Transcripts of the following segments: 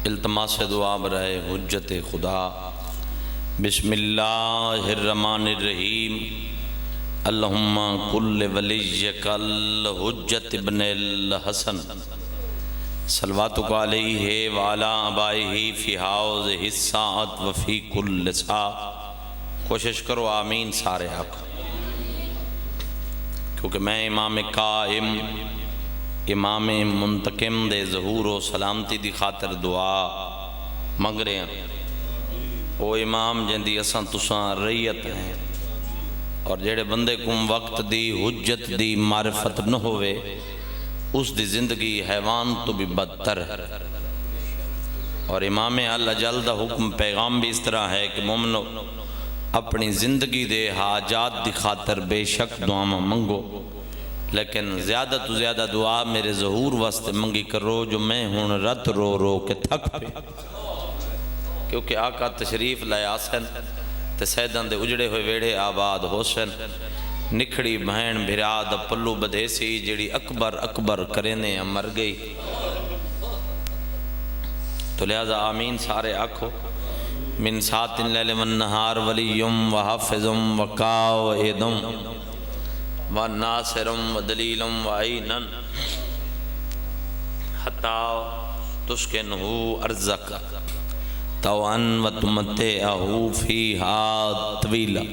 التماس دعا برائے حجت خدا۔ بسم اللہ الرحمن الرحیم۔ اللہم کل ولیک الحجت ابن الحسن صلواتک علیہ وعلی آبائہ فی حوضہ الساعۃ وفی کل ساعۃ۔ کوشش کرو آمین سارے حق، کیونکہ میں امام قائم امام منتقم دے ظہور و سلامتی دی خاطر دعا منگ رہے ہیں۔ وہ امام جن دی اساں تساں ریت ہیں، اور جڑے بندے کم وقت دی حجت دی معرفت نہ ہوئے اس دی زندگی حیوان تو بھی بدتر ہے۔ اور امام اللہ جل دا حکم پیغام بھی اس طرح ہے کہ مومنو اپنی زندگی دے حاجات دی خاطر بے شک دعا منگو، لیکن زیادہ تو زیادہ دعا میرے ظہور واسطے منگی کرو جو میں ہون رت رو رو کے تھک پہ، کیونکہ آقا تشریف لائے آسن تے سیدان دے اجڑے ہوئے ویڑے آباد حسن، نکھڑی بہن بھراد پلو بدھیسی جڑی اکبر اکبر کرینے مر گئی۔ تو لہذا آمین سارے آکھو۔ من سات اللیل والنہار ولیم وحافظم وقائدم وناصرم ودلیلم وعینن حتی تسکنہو ارزق توان وتمتعہو فیہا طویلا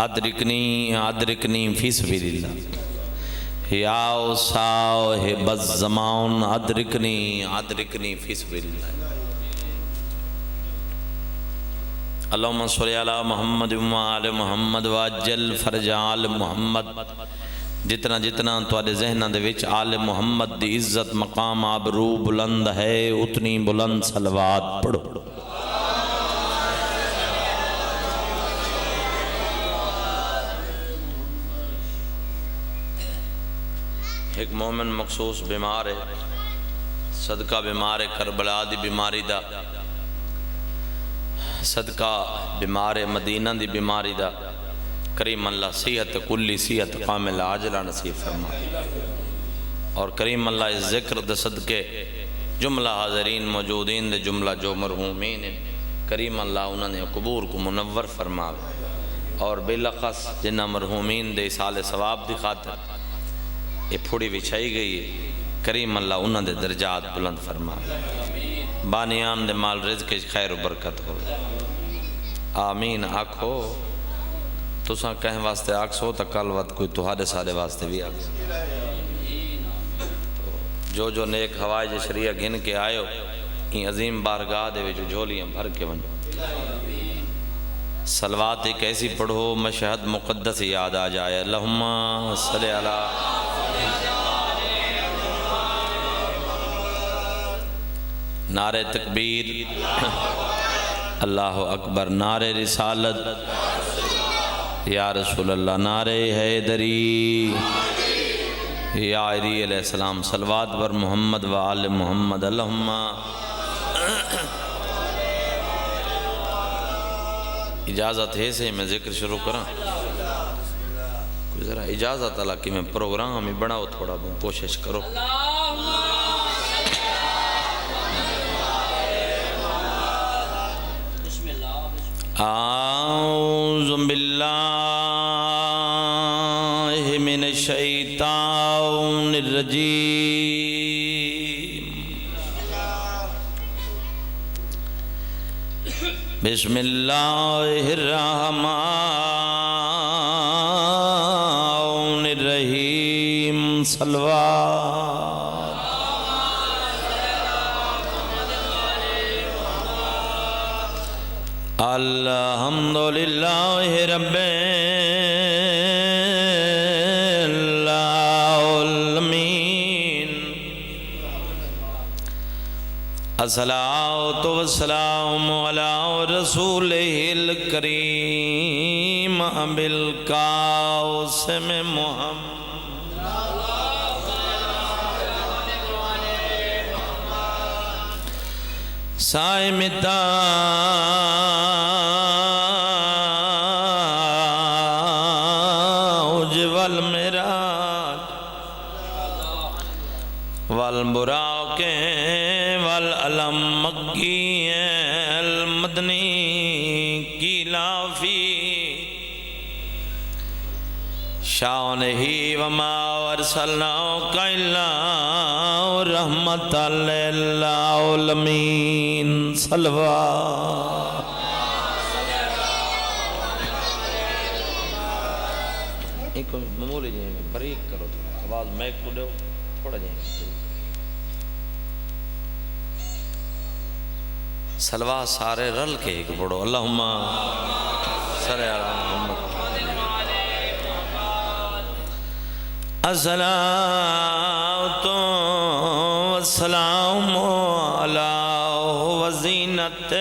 ادرکنی فی سبیل اللہ یا صاحب الزمان ادرکنی فی سبیل اللہ۔ اللہم صلی علی محمد وآل محمد واجل فرج آل محمد۔ جتنا جتنا تواڈے ذہناں دے وچ آل محمد دی عزت مقام آبرو بلند ہے اتنی بلند صلوات پڑھو۔ ایک مومن مخصوص بیمار ہے، صدقہ بیمار ہے کربلا دی بیماری دا، صدقہ بیمار مدینہ دی بیماری دا، کریم اللہ صحت کلی صحت کامل عاجلہ نصیب فرمائے، اور کریم اللہ اس ذکر دے صدقے جملہ حاضرین موجودین دے جملہ جو مرحومین ہیں، کریم اللہ انہوں نے قبور کو منور فرمائے، اور بلخص جنہ مرحومین دے سال ثواب دی خاطر یہ پھوڑی بچھائی گئی ہے، کریم اللہ انہوں نے درجات بلند فرمائے، بانیان دے مال رزق خیر و برکت ہو۔ آمین آکھو۔ تساں کہیں واسطے آکسو تا کل وقت کوئی تہاڈے سارے واسطے بھی آکسو۔ جو جو نیک ہوائے جو شریعہ گھن کے آئے ہو این عظیم بارگاہ دے جو جھولیاں بھر کے ونجو، صلوات ایک ایسی پڑھو مشہد مقدس یاد آ جائے۔ اللہم صلی علی نعرہ تکبیر، اللہ اکبر، نعرہ رسالت، یا رسول اللہ، نعرہ حیدری، یا علی علیہ السلام، صلوات بر محمد و آل محمد۔ اللہم اجازت ہے سے میں ذکر شروع کروں، کوئی ذرا اجازت اللہ کی میں پروگرام ہی بڑھاؤ تھوڑا بہت کوشش کرو۔ اعوذ باللہ من الشیطان الرجیم، بسم اللہ الرحمن الرحیم، صلوات۔ الحمدللہ رب العالمین، الصلاۃ والسلام علی رسولہ الکریم ابی القاسم محمد سائمتا اجول میراج والبراق علم مکی المدنی کی لافی شان ہی وما ورسلناک الا رحمت للعالمین صلوات ایک معمولی جائیں میں بریک کرو آواز میک کو دو تھوڑا جائیں سلوات سارے رل کے ایک پڑھو اللہم صلی علی محمد الصلاۃ والسلام علی وزینت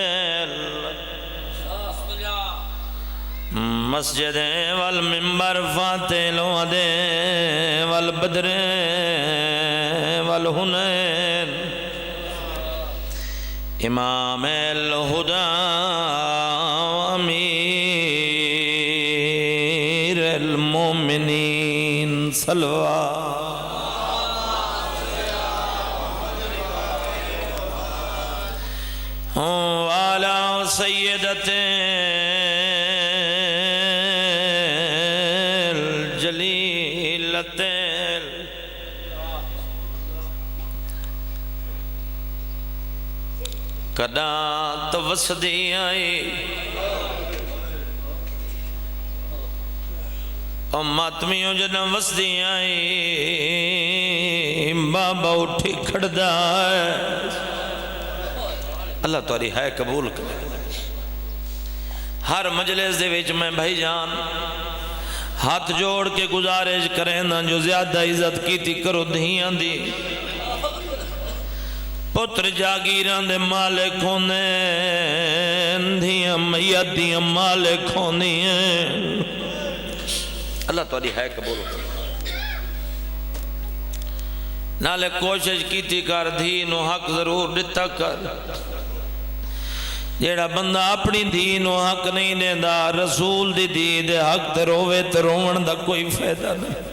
مسجد والمنبر فاتل ودے والبدر والہنین امام الہدا امیر المومنین صلوات وعلی سیدت الجلیلت کدا توسدی آئی ماتمیوں جنہ وسدی آئی بابا اٹھی کھڑدا ہے اللہ تاری ہے قبول کرے ہر مجلس دے وچ میں بھائی جان ہاتھ جوڑ کے گزارش کریں نا جو زیادہ عزت کی تھی کرو دھیاں دی پتر جاگیران دے مالک ہونے دھیاں میت دیاں مالک ہونی ہیں اللہ تاری ہے قبول کرے نالے کوشش کی تھی کر دھین و حق ضرور دیتا کر جیڑا بندہ اپنی دین و حق نہیں دیندہ رسول دی دین دے حق تے روے تے رومن دا کوئی فائدہ نہیں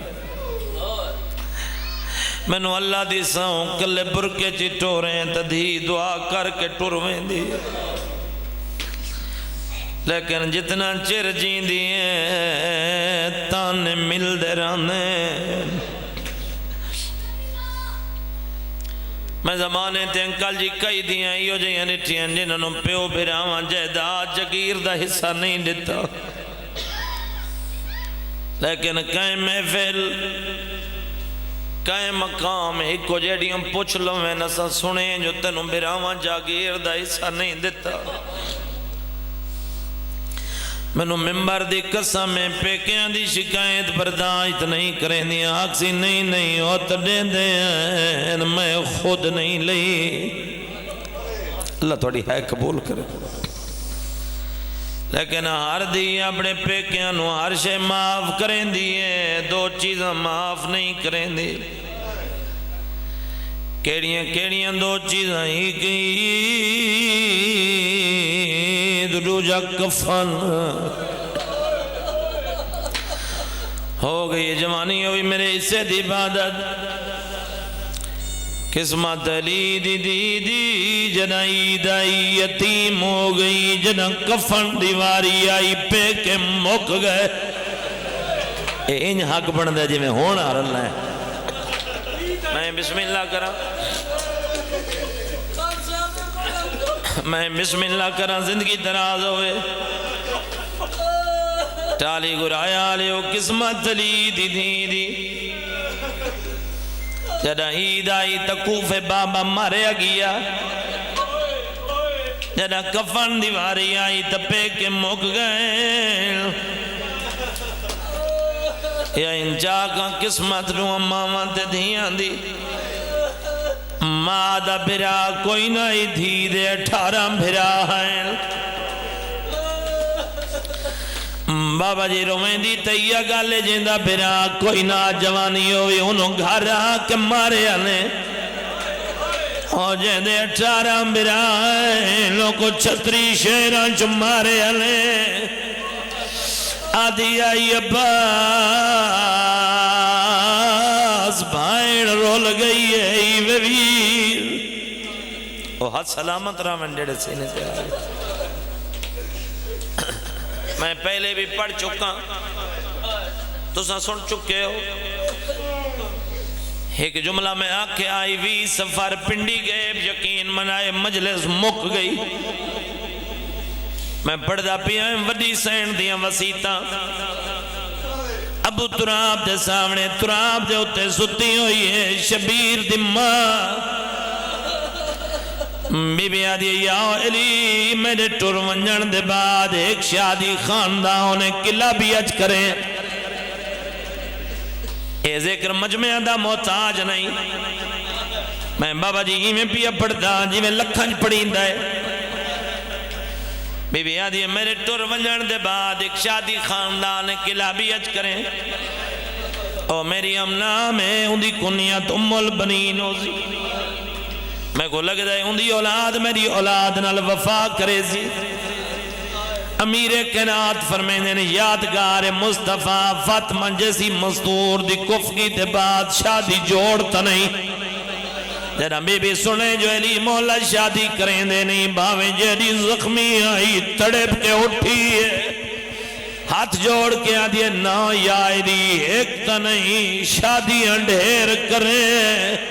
میں نو اللہ دی ساؤں کلے برکے چی ٹوریں تا دھی دعا کر کے ٹورویں دی لیکن جتنا چر جین دیئے تانے مل دے رانے میں زمانے تے انکل جی کئی دیاں ایو جیاں نٹیاں جنہوں پیو بھراواں جائیداد جگیر دا حصہ نہیں دیتا لیکن کہیں محفل کہیں مقام ایک کو جیڑیاں پوچھ لو میں نسا سنیں جو تنوں بھراواں جاگیر دا حصہ نہیں دیتا میں نو ممبر دی قسم میں پیکیاں دی شکایت برداشت نہیں کریں دی آکسی نہیں ہوت دے دے میں خود نہیں لئی اللہ توڑی ہے قبول کرے لیکن ہر دی اپنے پیکیاں نو ہر شے معاف کریں دیئے دو چیزاں معاف نہیں کریں دی کیڑیاں دو چیزاں ہی گئی دروجہ کفن ہو گئی جوانی ہوئی میرے حصے دی عبادت قسمت علی دی جنہ عید آئی یتیم ہو گئی جنہ کفن دیواری آئی پہ کے مک گئے ان حق بن دے جی میں ہونا رہنا ہے میں بسم اللہ کرا میں بسم اللہ کرا زندگی دراز ہوئے ٹالی گرایا لیو قسمت لی دی جدہ عید آئی تکوف بابا مارے گیا جدہ کفن دیواری آئی تپے کے مک گئے یا انجا کا قسمت رو امامہ تے دھیاں دی مادہ بھرا کوئی نائی دھی دے 18 بھرا ہیں بابا جی رویں دی تیہ گالے جیندہ بھرا کوئی نا جوانی ہوئی انہوں گھر آکے مارے آنے ہو جیندے 18 بھرا ہیں لوگو چھتری شیران چو مارے آنے آدھی آئی عباس بھائن رول گئی ہے ویر وہ ہاتھ سلامت رہن جڑے سینے سے آئے میں پہلے بھی پڑھ چکا تو سن چکے ہو ایک جملہ میں آکھے آئی وی سفر پنڈی گئے یقین منائے مجلس مک گئی میں پڑھدا پیا وڈی سین دیاں وسیطاں ابو تراب دے سامنے تراب دے اتے ستی ہوئی ہے شبیر دی ماں بی بی آدھی یا علی میرے ٹور ونجن دے بعد ایک شادی خاندان نے قلعہ بھی اج کریں اے ذکر مجمع دا محتاج نہیں میں بابا جی میں پیا پڑھتا جی میں لکھنج پڑھیں دائے بی بی آدھی میرے ٹور ونجن دے بعد ایک شادی خاندان نے قلعہ بھی اج کریں او میری امنا میں اندھی کنیت ام البنین ہوزی میں کو لگ دائے اندھی اولاد میری اولاد نال وفا کرے زی امیر کائنات فرمینے نے یادگار مصطفیٰ فاطمہ جیسی مستور دی کفگی تے بعد شادی جوڑتا نہیں جرہ بی بی سنے جو علی مولا شادی کریں دے نہیں باویں جیڑی زخمی آئی تڑپ کے اٹھی ہے ہاتھ جوڑ کے آدھے نا یا علی ایک تا نہیں شادیاں ڈھیر کریں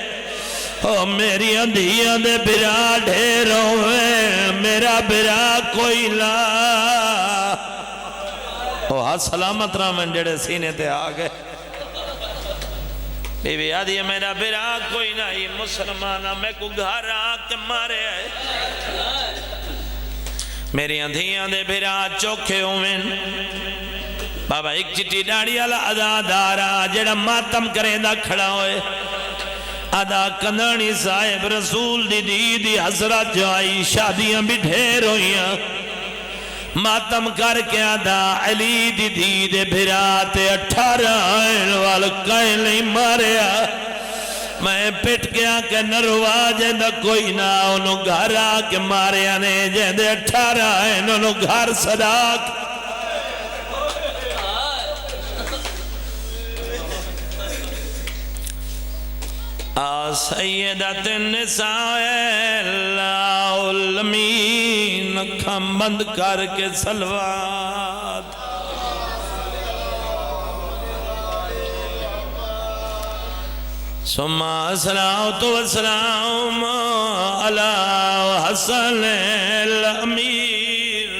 او میری اندھیاں دے برا ڈھیر ہوئے میرا برا کوئی لا او ہاتھ سلامت رامن جڑے سینے تے آگئے بی بی آدھی میرا برا کوئی نہ یہ مسلمانہ میں کو گھر آکے مارے آئے میری اندھیاں دے برا چوکھے ہوئے بابا ایک چٹی ڈاڑی اللہ عزادارا جڑا ماتم کریں دا کھڑا ہوئے ادا کندانی صاحب رسول دی حضرت جو آئی شادیاں بھی ڈھیر ہوئیاں ماتم کر کے آدھا علی دی بھراتے 18 آئین وال کہیں نہیں ماریا میں پٹ گیا کہ نروا جیندہ کوئی نہ انہوں گھر آکے ماریا نے جیندے 18 آئین انہوں گھر صداق سیدت النساء العالمین کھم بند کر کے صلوات ثم الصلاة والسلام علی حسن الامیر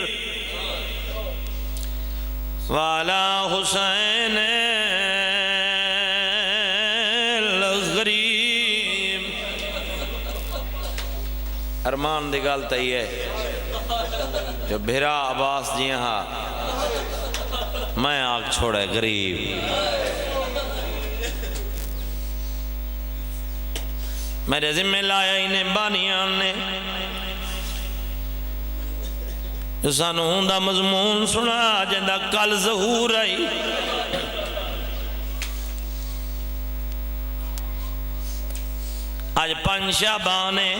وعلی حسین ارمان دی گالتا ہی ہے جو بھیرا عباس جی ہاں میں آگ چھوڑے غریب میرے ذمہ لایا انہیں بانیان نے جو سانو ہوندہ مضمون سنا جندہ کل ظہور آئی آج 5 شعبانے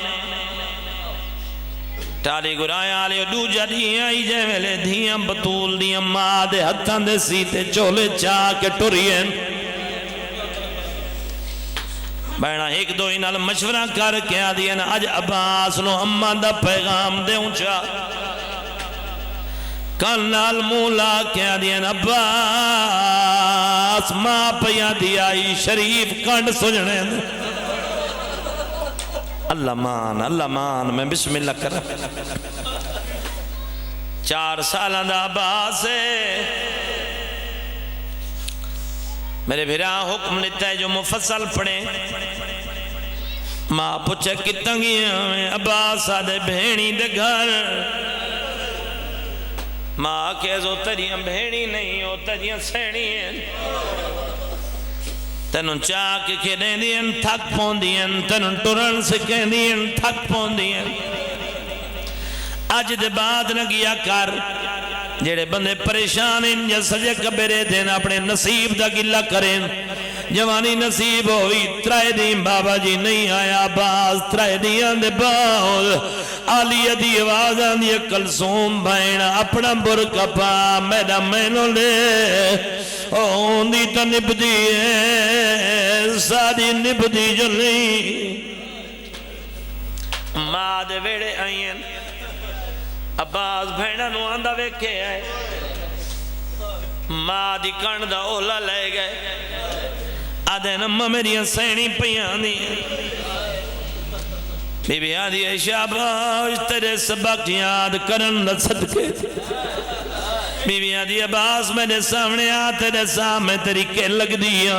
ٹالی گرائے آلے دو جڑیاں آئی جے ویلے دھیاں بطول دیاں ماں دے ہتھاں دے سیتے چولے چاہ کے ٹورین بینہ ایک دو انال مشورہ کر کے آدھیا نا آج عباس نو اممہ دا پیغام دے اونچا کانال مولا کے آدھیا نا عباس ماں پیا دیا آئی شریف کانڈ سجنے اللہ مان میں بسم اللہ کر 4 سالہ دا عباس ہے میرے بھیرا حکم لیتا ہے جو مفصل پڑھیں ماں پوچھے کتنا گیا میں عباس آدھے بھینی دے گھر ماں کہزو تریاں بھینی نہیں ہو تریاں سینی ہیں تنوں چاہ کے کھیلیں دیں تھک پون دیں تنوں ٹورن سے کہیں دیں تھک پون دیں آج دے بعد نہ گیا کر جیڑے بندے پریشان ہیں یا سجے کبیرے دیں اپنے نصیب دا گلہ کریں جوانی نصیب ہوئی 3 دن بابا جی نہیں آیا باز 3 دن دے باز آلیہ دی آوازان دی کلسوم بھائن اپنا برکا پا میرا مینو لے اوندی تا نبدی ہے ساری نبدی جو نہیں ماں دے ویڑے آئین عباس بھیڑا نو آندہ ویکھے آئے ماں دی کان دا اولا لے گئے آدھے نمہ میری سینی پیان دی بی بی آدھی ہے شاباش تیرے سبق یاد کرن نہ صدقے بی بی آدھی عباس میرے سامنے آ تیرے سامنے تیری کے لگ دیا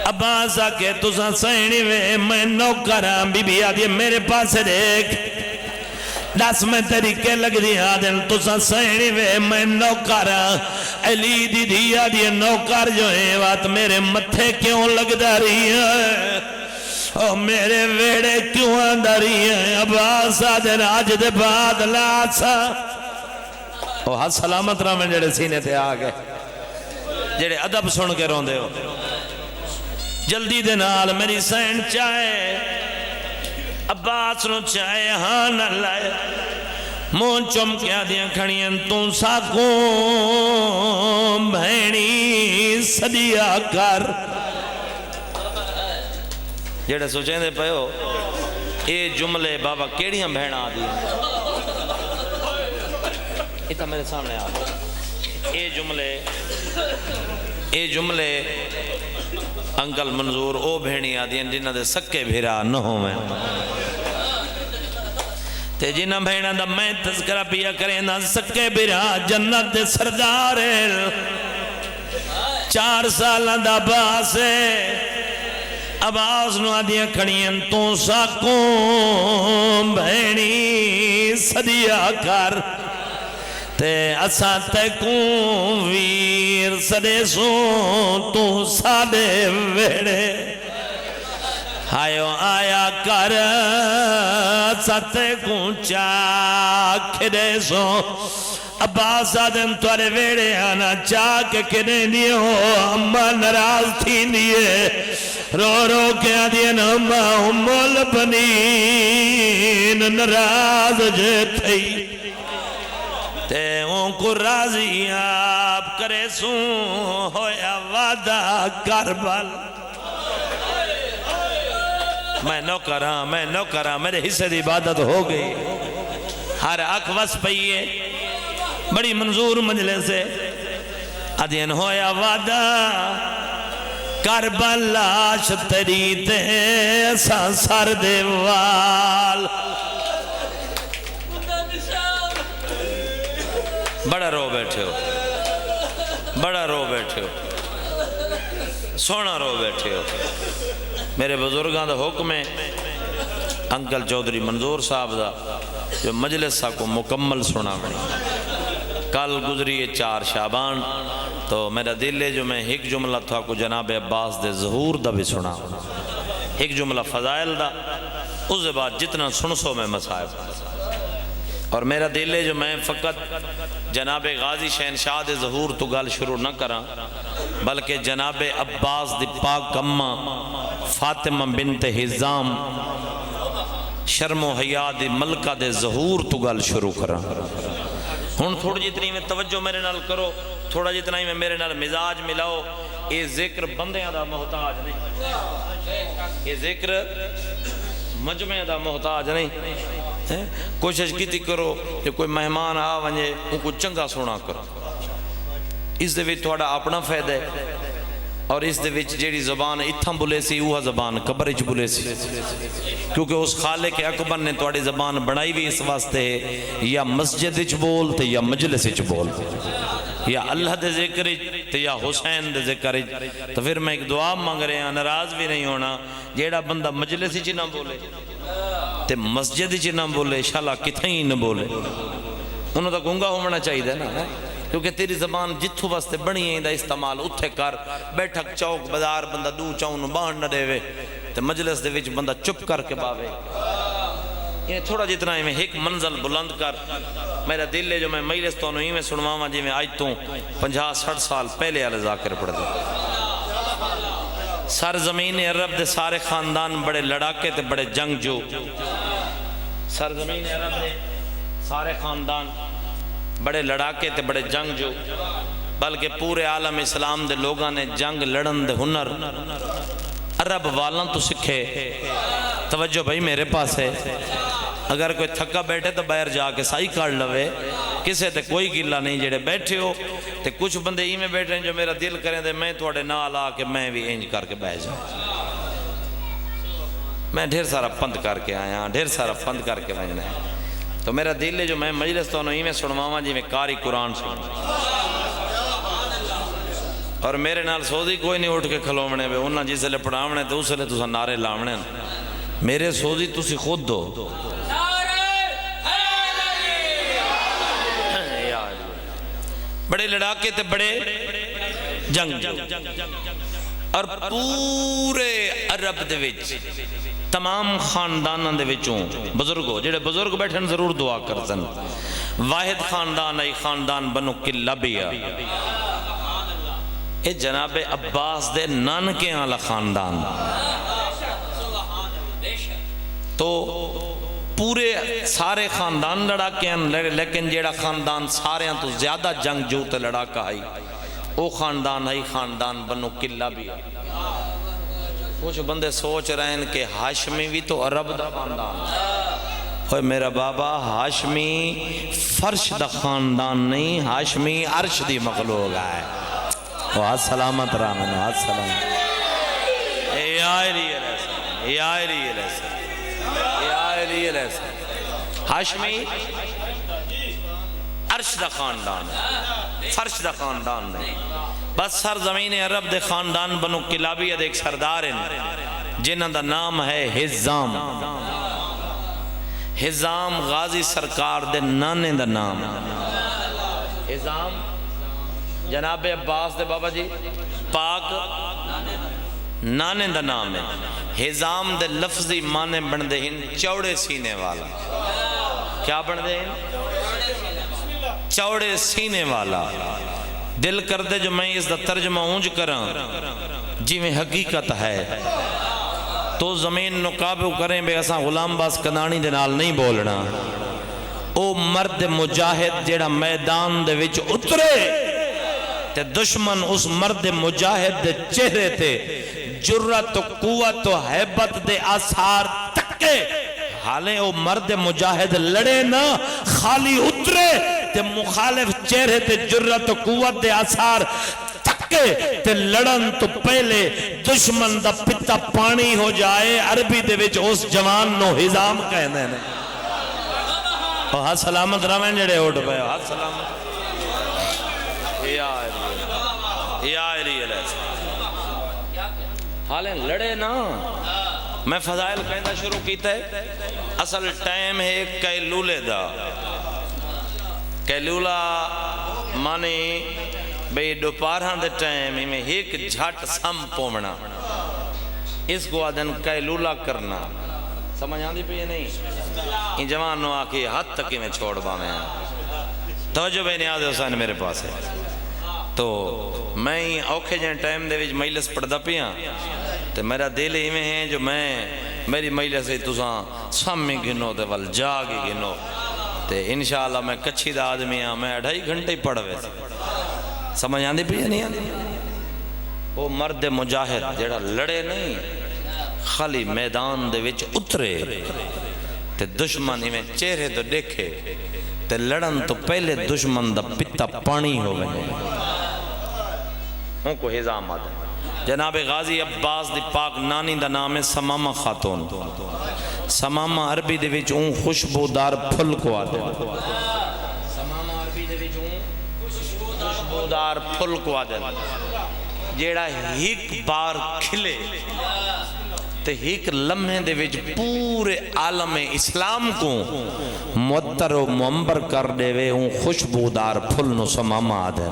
عباس آکے تُسا سینی وے میں نوکرہ بی بی آدھی میرے پاس دیکھ دس میں تیری کے لگ دیا دن تُسا سینی وے میں نوکرہ علی دی دیا دی نوکر جو ہے وات میرے متھے کیوں لگ دا رہی ہے او میرے ویڑے کیوں آندہ رہی ہے عباس آدھے راج دے بعد لاسا او ہاتھ سلامت رہا میں جڑے سینے تے آگئے جڑے ادب سن کے رون دے ہو جلدی دے نال میری سین چاہے عباس نو چاہے ہاں نہ لائے مون چمکیا دیا کھڑیاں توں ساکوں بھینی صدیہ کر جڑے سوچیں دے پہ ہو اے جملے بابا کیڑیاں بھینا آدھی ایتا میرے سامنے آدھی اے جملے انکل منظور او بھینی آدھی ہیں جنہ دے سکے بھیرا نہ ہوں میں تے جنہ بھینا دا میں تذکرہ پیا کریں نا سکے بھیرا جنت دے سردار 4 سالہ دا باسے عباس نو آدھیاں کھڑیاں تو ساکوں بھینی صدیہ کر تے اساں تکوں ویر سدے سوں تو سادے ویڑے آئیو آیا کر اساں تکوں چاک دے سوں عباس آدم توارے ویڑے آنا چاک کنے دیو اممہ نراز تھی دیئے رو رو کے آدھین اممہ البنین نراز جے تھی تے ان کو راضی آپ کرے سوں ہویا وعدہ کربل میں نو کراں میرے حصے دی عبادت ہو گئی ہر اک وس پئیے بڑی منظور مجلس سے ادین ہویا وعدہ کربلا شتری تے سر دیوال بڑا رو بیٹھے ہو سونا رو بیٹھے ہو میرے بزرگاں دا حکم ہے انکل چودھری منظور صاحب دا جو مجلس سا کو مکمل سنا بڑی کل گزری 4 شعبان تو میرا دل ہے جو میں ایک جملہ تھا کو جناب عباس دے ظہور دا بھی سنا ایک جملہ فضائل دا اس بعد جتنا سنسو میں مسائب اور میرا دل ہے جو میں فقط جناب غازی شہنشاہ دے ظہور تو گل شروع نہ کراں بلکہ جناب عباس دی پاک امہ فاطمہ بنت حزام شرم و حیا دی ملکہ دے ظہور تو گل شروع کراں ہن تھوڑی جتنی میں توجہ میرے نال کرو تھوڑا جتنا ہی میں میرے نال مزاج ملاؤ یہ ذکر بندیاں دا محتاج نہیں یہ ذکر مجمع دا محتاج نہیں کوشش کیتی کرو کہ کوئی مہمان آ ونجے ان کو چنگا سونا کرو اس دے وچ تھوڑا اپنا فائدہ ہے اور اس دے وچ جیڑی زبان اتھاں بولے سی وہ زبان قبر وچ بولے سی کیونکہ اس خالق اکبر نے تھوڑی زبان بنائی بھی اس واسطے ہے یا مسجد وچ بول تے یا مجلس وچ بول یا اللہ دے ذکر تے یا حسین دے ذکر تو پھر میں ایک دعا مانگ رہے ہیں ناراض بھی نہیں ہونا جیڑا بندہ مجلس وچ نہ بولے تے مسجد وچ نہ بولے انشاءاللہ کتھیں نہ بولے انہوں دا گونگا ہونا چاہیے نا کیونکہ تیری زبان جتھو واسطے بڑی ہیں دا استعمال اتھے کر بیٹھک چوک بازار بندہ دو چاؤن باہر نہ دے وے تے مجلس دے وچ بندہ چپ کر کے باوے یہ تھوڑا جتنا ہی میں ایک منزل بلند کر میرا دل ہے جو میں مجلس تو انہوں ہی میں سنواما جی میں آج تو 50-60 سال پہلے آلے ذاکر پڑھ دے سرزمین عرب دے سارے خاندان بڑے لڑاکے تے بڑے جنگ جو سرزمین عرب دے سارے خاندان بڑے لڑاکے تے بڑے جنگ جو بلکہ پورے عالم اسلام دے لوگاں نے جنگ لڑن دے ہنر عرب والاں تو سکھے توجہ بھائی میرے پاس ہے اگر کوئی تھکا بیٹھے تو باہر جا کے سائی کر لوے کسے تے کوئی گلہ نہیں جڑے بیٹھے ہو تے کچھ بندے ہی میں بیٹھے ہیں جو میرا دل کریں دے میں تھوڑے نال آ کے میں بھی انج کر کے بیٹھ جاؤں میں ڈھیر سارا پند کر کے آیا ڈھیر سارا پند کر کے بجنا ہے تو میرا دل ہے جو میں مجلس تو انہوں ہی میں سنواما جی میں کاری قرآن سن اور میرے نال سوزی کوئی نہیں اٹھ کے کھلومنے بے انہاں جس لے پڑھاونے تو اس لے تو نعرے لاونے میرے سوزی تسی خود دو بڑے لڑاکے تے بڑے جنگ اور پورے عرب دے وچ تمام خانداناں دے وچوں بزرگوں جڑے بزرگ بیٹھن ضرور دعا کرتن واحد خاندان ای خاندان بنو کلابیہ اے جناب عباس دے نانکے والا خاندان تو پورے سارے خاندان لڑا کے ہیں لیکن جیڑا خاندان سارے ہیں تو زیادہ جنگ جو تے لڑا کا آئی او خاندان ہے خاندان بنو کلابیہ کچھ بندے سوچ رہے ہیں کہ ہاشمی بھی تو عرب دا خاندان اوہ میرا بابا ہاشمی فرش دا خاندان نہیں ہاشمی عرش دی مخلوق ہے وہاں سلامت رامن وہاں سلامت اے آئری علیہ اے آئری علیہ ہاشمی عرش دا خاندان ہے فرش دا خاندان نہیں بس سرزمین عرب دے خاندان بنو کلابیہ دے ایک سردار ہیں جنہ دا نام ہے حزام حزام غازی سرکار دے نانے دا نام حزام جناب عباس دے بابا جی پاک نانے دا نام ہے حزام دے لفظی معنی بن دے ہن چوڑے سینے والا کیا بن دے ہن چوڑے سینے والا دل کر دے جو میں اس دا ترجمہ اونج کراں جی میں حقیقت ہے تو زمین نقابو کریں بے اساں غلام باز کنانی دے نال نہیں بولنا او مرد مجاہد جیڑا میدان دے وچ اترے تے دشمن اس مرد مجاہد دے چہرے تے جرت و قوت و حیبت دے آثار تکے حالیں او مرد مجاہد لڑے نا خالی اترے تے مخالف چہرے تے جرت و قوت دے آثار تکے تے لڑن تو پہلے دشمن دا پتا پانی ہو جائے عربی دے وچ اس جوان نو حزام کہنے نے ہاں سلامت رامین جڑے اٹھ پہ ہاں سلامت یا علی علیہ حالیں لڑے نا میں فضائل کہنا شروع کیتا ہے اصل ٹائم ہے کیلولے دا کیلولا مانی بھئی دوپہراں دے ٹائم میں ایک جھٹ سم پومنا اس کو آدن کیلولا کرنا سمجھ آندی پہ یہ نہیں ان جوانوں آکے حد تک میں چھوڑ با میں توجہ بے نیاز حسین میرے پاس ہے تو میں اوکھے جن ٹائم دے وچ مجلس پڑھدا پیاں تے میرا دل ہی میں ہے جو میں میری مجلس ہے تساں سامنے گنو تے ول جاگی گنو تے انشاءاللہ میں کچھی دا آدمی ہاں میں 2.5 گھنٹے پڑھوے سمجھ آندی پی نہیں آندی وہ مرد مجاہد جڑا لڑے نہیں خالی میدان دے وچ اترے تے دشمن میں چہرے تو دیکھے تے لڑن تو پہلے دشمن دا پتا پانی ہو گئے ان کو حزام آتا جناب غازی عباس دی پاک نانی دا نام ہے سمامہ خاتون سمامہ عربی دے وچ اون خوشبودار پھل کو آتے سمامہ عربی دے وچ اون خوشبودار پھل کو آتے جیڑا ایک بار کھلے تے ایک لمحے دے وچ پورے عالم اسلام کو معطر و معمبر کر دے وے اون خوشبودار پھل نو سمامہ آتے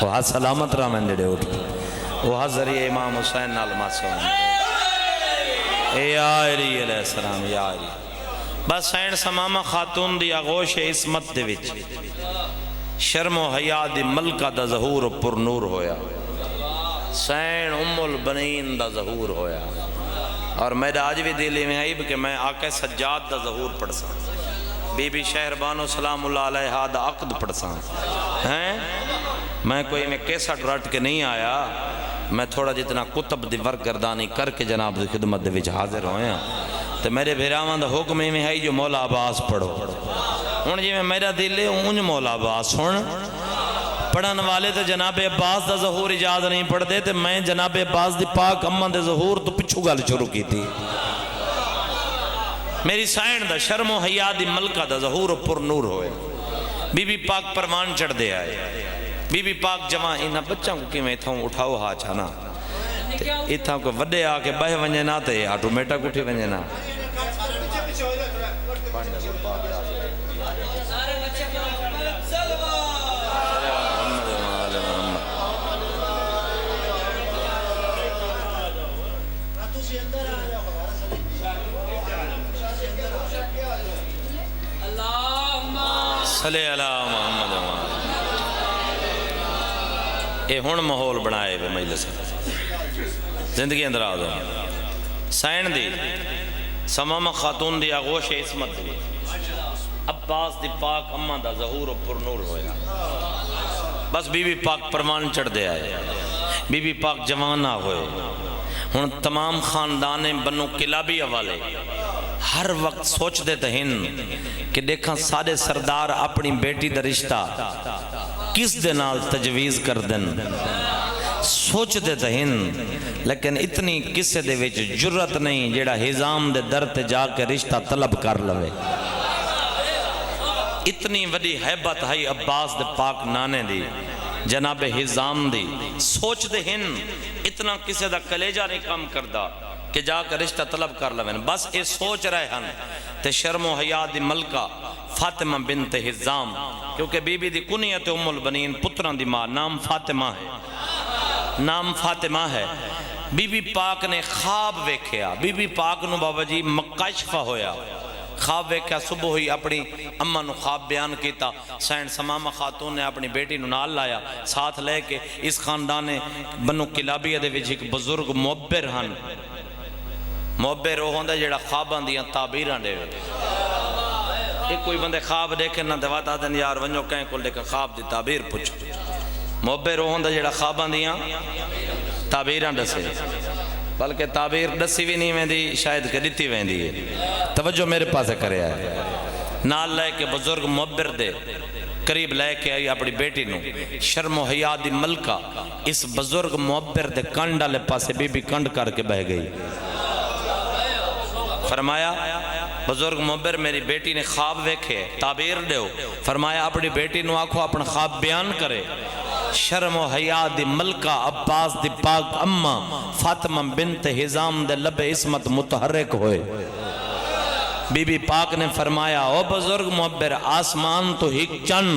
وہاں سلامت رامن جڑے اٹھ وہاں ذریعہ امام حسین نالمہ سوئن اے آئری علیہ السلام یا آئری بس سین سمامہ خاتون دی آغوش عصمت دے وچ شرم و حیاء دی ملکہ دا ظہور پر نور ہویا سین ام البنین دا ظہور ہویا اور میرا آج بھی دلی میں آئی کہ میں آقا سجاد دا ظہور پڑھ سا بی بی شہربانو سلام اللہ علیہ دا عقد پڑھ سا میں کوئی میں کیسٹ رٹ کے نہیں آیا میں تھوڑا جتنا کتب دی ورگردانی کر کے جناب دی خدمت دے وچ حاضر ہوئے ہیں تو میرے بھیراواں دا حکم میں ہے جو مولا عباس پڑھو ہن جی میں میرا دل ہے اونج مولا عباس ہن پڑھن والے تو جناب عباس دا ظہور اجازت نہیں پڑھ دے تو میں جناب عباس دی پاک اماں دے ظہور تو پچھو گل شروع کی تھی میری سائن دا شرم و حیا دی ملکہ دا ظہور پر نور ہوئے بی بی پاک پروان چڑھ دے آئے بی بی پاک جمع انہا بچوں کو کیوں اتھاؤں اٹھاؤ ہاں چھانا اتھاؤں کو وڈے آکے بہ ونجے نہ تے آٹومیٹا کٹھی ونجے نہ صلی اللہ محمد اے ہون محول بنائے بے مجلس زندگی اندر آدھو سائن دی سمامہ خاتون دی آغوش عصمت دی عباس دی پاک اماں دا ظہور و پرنور ہویا بس بی بی پاک پروان چڑھ دے آئے بی بی پاک جوان آ ہوئے ہن تمام خاندان بنو کلابی حوالے ہر وقت سوچ دیتے ہیں کہ دیکھاں سارے سردار اپنی بیٹی دا رشتہ کس دنال تجویز کر دن سوچ دیتے ہیں لیکن اتنی کسے دے وچ جرت نہیں جیڑا حزام دے در تے جا کے رشتہ طلب کر لوے اتنی وڈی حیبت ہے عباس دے پاک نانے دی جناب حزام دی سوچ دے ہیں اتنا کسے دا کلیجہ نہیں کام کردہ کہ جا کر رشتہ طلب کر لویں بس اے سوچ رہے ہیں تے شرم و حیا دی ملکہ فاطمہ بنت حزام کیونکہ بی بی دی کنیت ام البنین پتران دی ماں نام فاطمہ ہے بی بی پاک نے خواب ویکھیا بی بی پاک نو بابا جی مکاشفہ ہویا خواب ویکھیا صبح ہوئی اپنی اماں نو خواب بیان کیتا سین سمامہ خاتون نے اپنی بیٹی نو نال لایا ساتھ لے کے اس خاندان بنو کلابیہ دے وچ ایک بزرگ معبر ہن معبر وہ ہوندہ جیڑا خواباں دیاں تعبیراں دے ایک کوئی بندے خواب دیکھیں نہ دواتا دن یار ونجو کہیں کو لیکن خواب دی تعبیر پوچھو معبر وہ ہوندہ جیڑا خواباں دیاں تعبیراں دسے بلکہ تعبیر دسی بھی نہیں ویندی شاید کہ دیتی ویندی ہے توجہ میرے پاس کرے آئے نال لے کے بزرگ معبر دے قریب لے کے آئی اپنی بیٹی نو شرم و حیا دی ملکہ اس بزرگ معبر دے کنڈ لے پاسے بی بی کنڈ کر کے بہ گئی فرمایا بزرگ معبر میری بیٹی نے خواب ویکھے تعبیر دیو فرمایا اپنی بیٹی نو آکھو اپنا خواب بیان کرے شرم و حیا دی ملکہ عباس دی پاک اماں فاطمہ بنت حزام دے لب عصمت متحرک ہوئے بی بی پاک نے فرمایا او بزرگ معبر آسمان تو ہک چن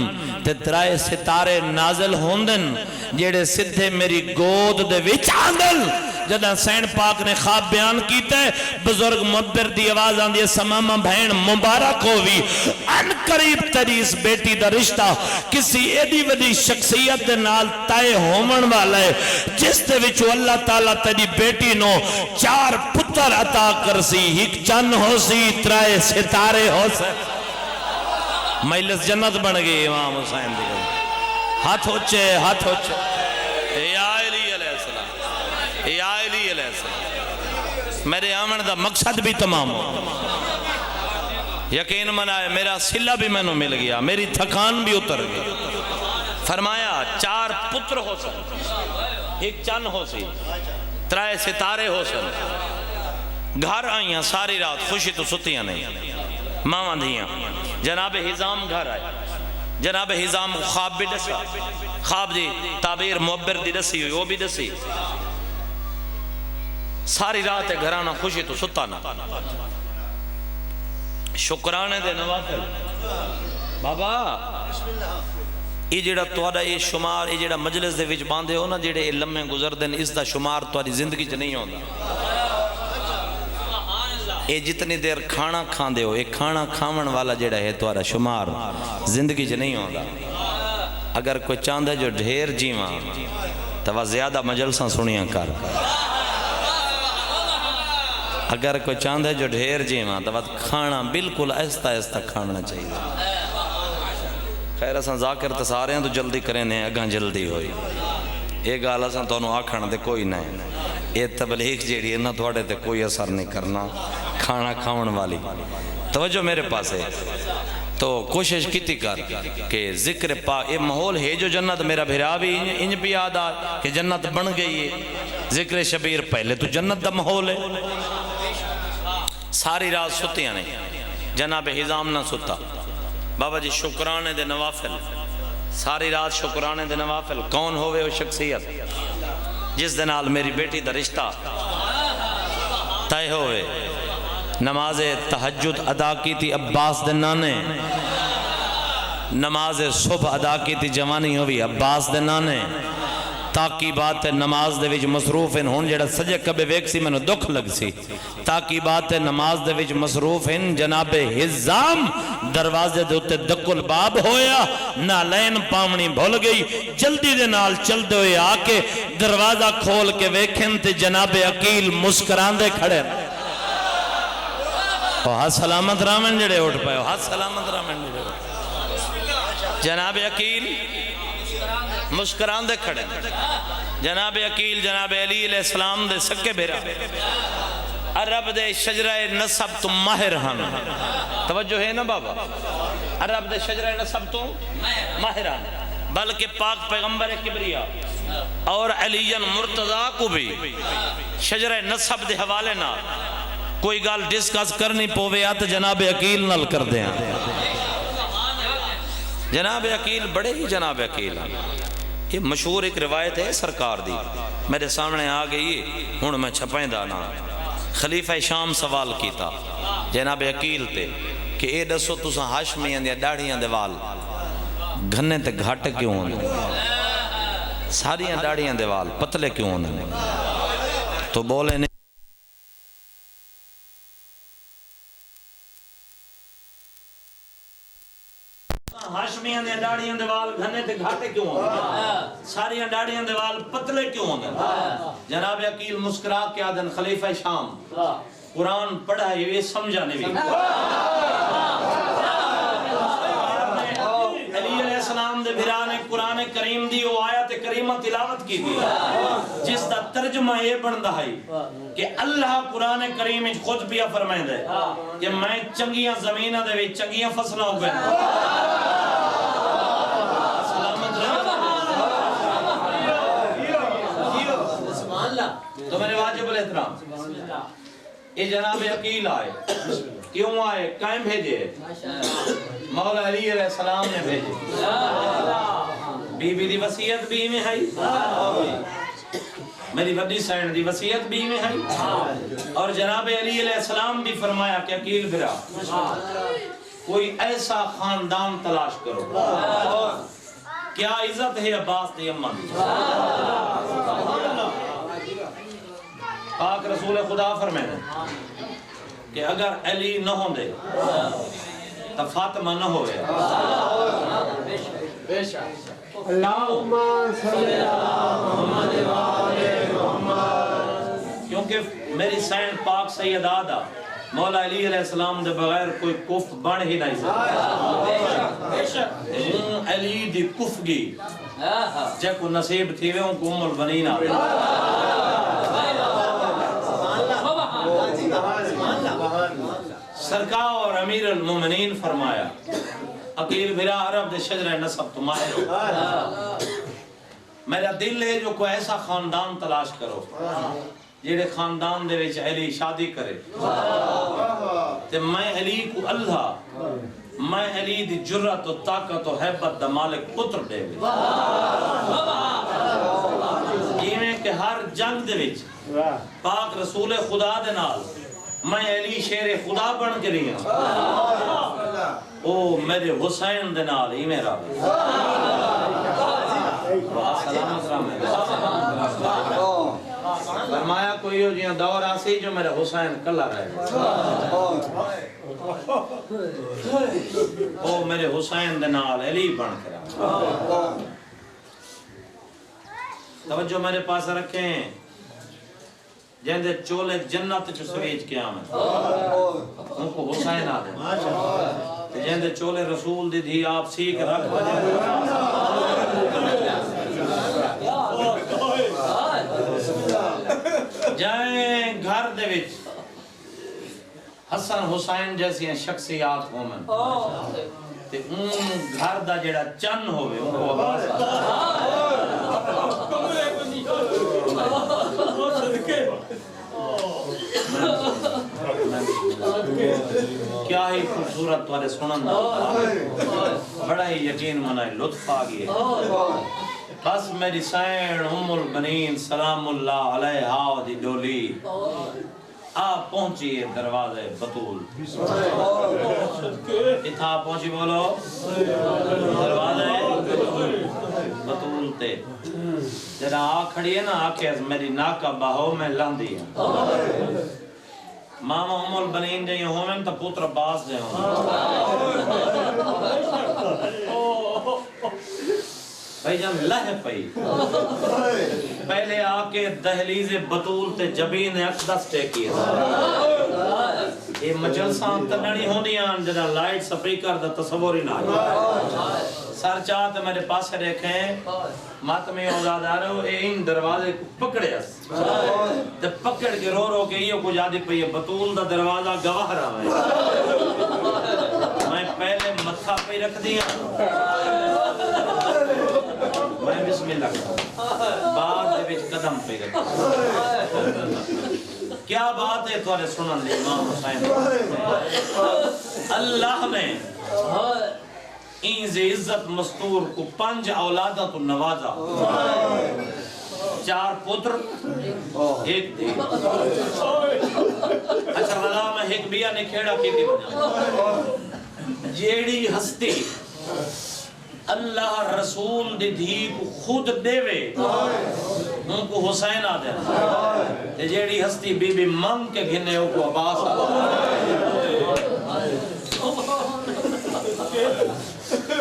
تے ترائے ستارے نازل ہوندن جیڑے سدھے میری گود دے وچ آندن جدہ سین پاک نے خواب بیان کیتا ہے بزرگ معبر دی آواز آن دی سمامہ بہن مبارک ہوئی ان قریب تری اس بیٹی دا رشتہ کسی ایڈی ودی شخصیت دے نال تائے ہومن والا ہے جس دے وچو اللہ تعالیٰ تیری بیٹی نو 4 پتر عطا کرسی ہک چن ہو سی ترائے ستارے ہو سی مجلس جنت بن گئی امام حسین دی ہاتھ ہوچے یا علی علیہ السلام یا علی علیہ السلام میرے آمن دا مقصد بھی تمام ہو یقین منائے میرا سلہ بھی میں نے مل گیا میری تھکان بھی اتر گئی فرمایا 4 پتر ہو سن ایک چن ہو سی ترائے ستارے ہو سن گھر آئیاں ساری رات خوشی تو ستیاں نہیں ماں دھیاں جناب حزام گھر آئے جناب حزام خواب بھی دسا خواب دی تعبیر معبر دی دسی ہوئی وہ بھی دسی ساری رات گھرانا خوشی تو ستانا شکرانے دے نوافل بابا یہ جڑا توڑا یہ شمار یہ جڑا مجلس دے وچ باندھے ہو نا جڑے لمحے گزر دن اس دا شمار توڑی زندگی چ نہیں ہوندہ یہ جتنی دیر کھانا کھان دے ہو یہ کھانا کھاون والا جڑا ہے توڑا شمار زندگی چ نہیں ہوندہ اگر کوئی چاندہ جو ڈھیر جیواں تو وہ زیادہ مجلساں سنیاں کر اگر کوئی چاندہ جو ڈھیر جیواں تو وہ کھانا بالکل ایستا ایستا کھانا چاہیے خیر اساں ذاکر تے سارے ہیں تو جلدی کریں نے اگاں جلدی ہوئی یہ گال اساں تانوں آکھن تے کوئی نہیں، یہ تبلیغ جیڑی ہے نا تھوڑے تے کوئی اثر نہیں کرنا، کھانا کھاون والی توجہ میرے پاس ہے۔ تو کوشش کیتی کر کہ ذکر پاک یہ ماحول ہے جو جنت میرا بھرا بھی انج بھی یاد آ کہ جنت بن گئی ہے۔ ذکر شبیر پہلے تو جنت دا ماحول ہے۔ ساری رات ستیاں نہیں، جناب حزام نہ ستا، بابا جی شکرانے دے نوافل، ساری رات شکرانے دے نوافل۔ کون ہوئے وہ شخصیت جس دے نال میری بیٹی دا رشتہ طے ہوئے؟ نماز تہجد ادا کی تھی عباس دے نانے، نماز صبح ادا کی تھی جوانی ہوئی عباس دے نانے، تاکی بات نماز دے وچ مصروف ہیں۔ ہون جڑا سجے کبے ویک سی میں دکھ لگ سی، تاکی بات نماز دے وچ مصروف ہیں۔ جناب حزام دروازے دے اتے دکل باب ہویا، نالین پامنی بھول گئی، جلدی دے نال چل دے ہوئے آکے دروازہ کھول کے ویکھن تے جناب عقیل مسکران دے کھڑے۔ ہاتھ سلامت رامن جڑے اٹھ پائے، ہاتھ سلامت رامن جڑے اٹھ پائے۔ جناب عقیل مسکران دے کھڑے، جناب عقیل جناب علی علیہ السلام دے سکے بھیرا، عرب دے شجرہ نصب تو ماہر ہن، توجہ ہے نا بابا، عرب دے شجرہ نصب تو ماہر ہن، بلکہ پاک پیغمبر کبریا اور علی مرتضیٰ کو بھی شجرہ نصب دے حوالے نہ کوئی گال ڈسکس کرنی پوے آت جناب عقیل نل کر دیں۔ جناب عقیل بڑے ہی جناب عقیل ہیں، یہ مشہور ایک روایت ہے سرکار دی، میرے سامنے آ گئی ہون میں چھپائیں دانا۔ خلیفہ شام سوال کیتا جناب عقیل تے کہ اے دسو تساں ہاشمیاں دیا ڈاڑیاں دے وال گھنے تے گھاٹ کیوں ہونے، ساریاں ڈاڑیاں دے وال پتلے کیوں ہونے؟ تو بولے نہیں ہاشمیاں دے ڈاڑیاں دے وال گھنے تے گھاٹے کیوں ہونے، ساریاں ڈاڑیاں دے وال پتلے کیوں ہونے؟ جناب عقیل مسکرا کے آدن خلیفہ شام قرآن پڑھا یہ سمجھا نہیں بھی، علی علیہ السلام دے بھرانے قرآن کریم دی وہ آیت کریمہ تلاوت کی دی جس دا ترجمہ یہ بندہ ہے کہ اللہ قرآن کریم خود پیا فرمائے دے کہ میں چنگیاں زمینہ دے وی چنگیاں فصلہ ہو گئے۔ تو میرے واجب الاحترام یہ جناب عقیل آئے، کیوں آئے؟ کائیں بھیجے؟ مولا علی علیہ السلام نے بھیجے، بی بی دی وصیت بھی میں ہے، میری بڑی سائن دی وصیت بھی میں ہے، اور جناب علی علیہ السلام بھی فرمایا کہ عقیل بھرا کوئی ایسا خاندان تلاش کرو۔ کیا عزت ہے عباس دی امن، پاک رسول خدا فرمائے کہ اگر علی نہ ہوں دے تو فاطمہ نہ ہوئے۔ اللہم صلی اللہ محمد وآلہ محمد، کیونکہ میری سین پاک سید آدھا مولا علی علیہ السلام دے بغیر کوئی کف بن ہی نہیں سکتا۔ علی دی کفگی جے کو نصیب تھی وے ان کو ام البنین آئے۔ سرکار اور امیر المومنین فرمایا عقیل بھرا عرب دے شجرہ نصب تو ماہر ہو، میرا دل ہے جو کوئی ایسا خاندان تلاش کرو جیڑے خاندان دے وچ علی شادی کرے تے میں علی کو اللہ میں علی دی جرت و طاقت و حیبت دا مالک پتر دے جیویں کہ ہر جنگ دے وچ پاک رسول خدا دے نال میں علی شیر خدا بن کے لیا او میرے حسین دے نال ہی میرا فرمایا کوئی ہو جیاں دور آسی جو میرے حسین کلا رہے او میرے حسین دے نال علی بن کے رہا۔ توجہ میرے پاس رکھیں، جہندے چولے جنت چو سویج قیام ہے ان کو حسین آدھے، جہندے چولے رسول دی آپ سیکھ رکھ بجے جائیں گھر دے وچ حسن حسین جیسی شخصیات ہومن تے گھر دا جڑا چن ہوئے ان کو آواز کیا ہی خوبصورت تمہارے سنن بڑا ہی یقین منائے لطف آگئے بس میری سین ام البنین سلام اللہ علیہا دی ڈولی آپ پہنچی ہے دروازے بطول اتھا پہنچی بولو دروازے بطول تے جڑا آ کھڑی ہے نا آکھے میری ناکہ باہو میں لندی ہے ماما ام البنین جائیں ہومن تا پوتر عباس جائیں بھائی جان لہ پئی پہلے آکے دہلیز بطول تے جبین اقدس ٹیکی ہے یہ مجلسان تنڑی ہونی آن جدا لائٹ سپیکر دا تصوری نہ سر چاہتے میرے پاس دیکھیں ماتمی اوزادارو این دروازے کو پکڑے اس تے پکڑ کے رو رو کے یہ کچھ آدھی پئی ہے بطول دا دروازہ گواہ رہا ہے میں پہلے متھا پہ رکھ دیا میں بسم اللہ کرتا بعد دے وچ قدم پہ رکھتا کیا بات ہے تمہارے سنن لے امام حسین اللہ نے اینز عزت مستور کو 5 اولادہ تو نوازا 4 پتر 1 دی اچھا بلا میں ایک بیا نے کھیڑا کی بنا جیڑی ہستی اللہ رسول دی دھی کو خود دے وے ان کو حسین آ دے جیڑی ہستی بی بی منگ کے گھنے ان کو عباس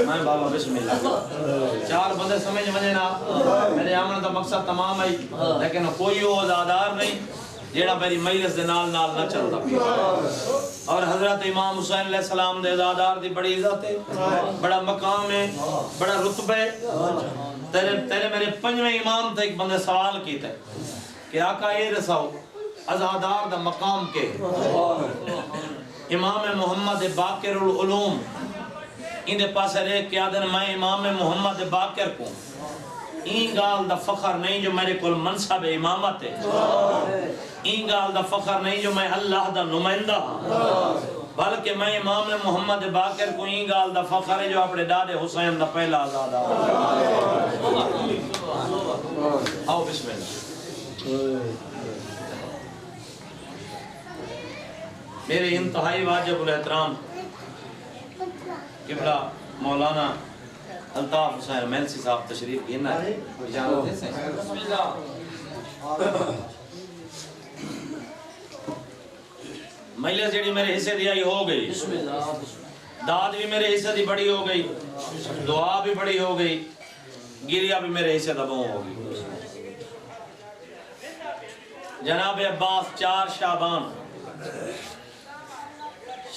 میں بابا بسم اللہ 4 بندے سمجھ مجھے نا میرے آمن کا مقصد تمام ہے لیکن کوئی عزادار نہیں جیڑا میری مجلس دے نال نال نہ چلتا پیا اور حضرت امام حسین علیہ السلام دے عزادار دی بڑی عزت ہے بڑا مقام ہے بڑا رتبہ ہے تیرے میرے 5ویں امام تھے ایک بندے سوال کیتا ہے کہ آقا یہ رساؤ عزادار دا مقام کے امام محمد باقر العلوم ان دے پاس رہے کیا دن میں امام محمد باقر کو این گال دا فخر نہیں جو میرے کل منصب امامت ہے این گال دا فخر نہیں جو میں اللہ دا نمائندہ بلکہ میں امام محمد باقر کو این گال دا فخر ہے جو اپنے داد حسین دا پہلا آزادہ آؤ بسم اللہ میرے انتہائی واجب الاحترام قبلہ مولانا الطاف حسین ملسی صاحب تشریف گینا ہے اجازت دے سیں بسم اللہ مجلس جیڑی میرے حصے دی آئی ہو گئی داد بھی میرے حصے دی بڑی ہو گئی دعا بھی بڑی ہو گئی گریہ بھی میرے حصے دبوں ہو گئی جناب عباس 4 شعبان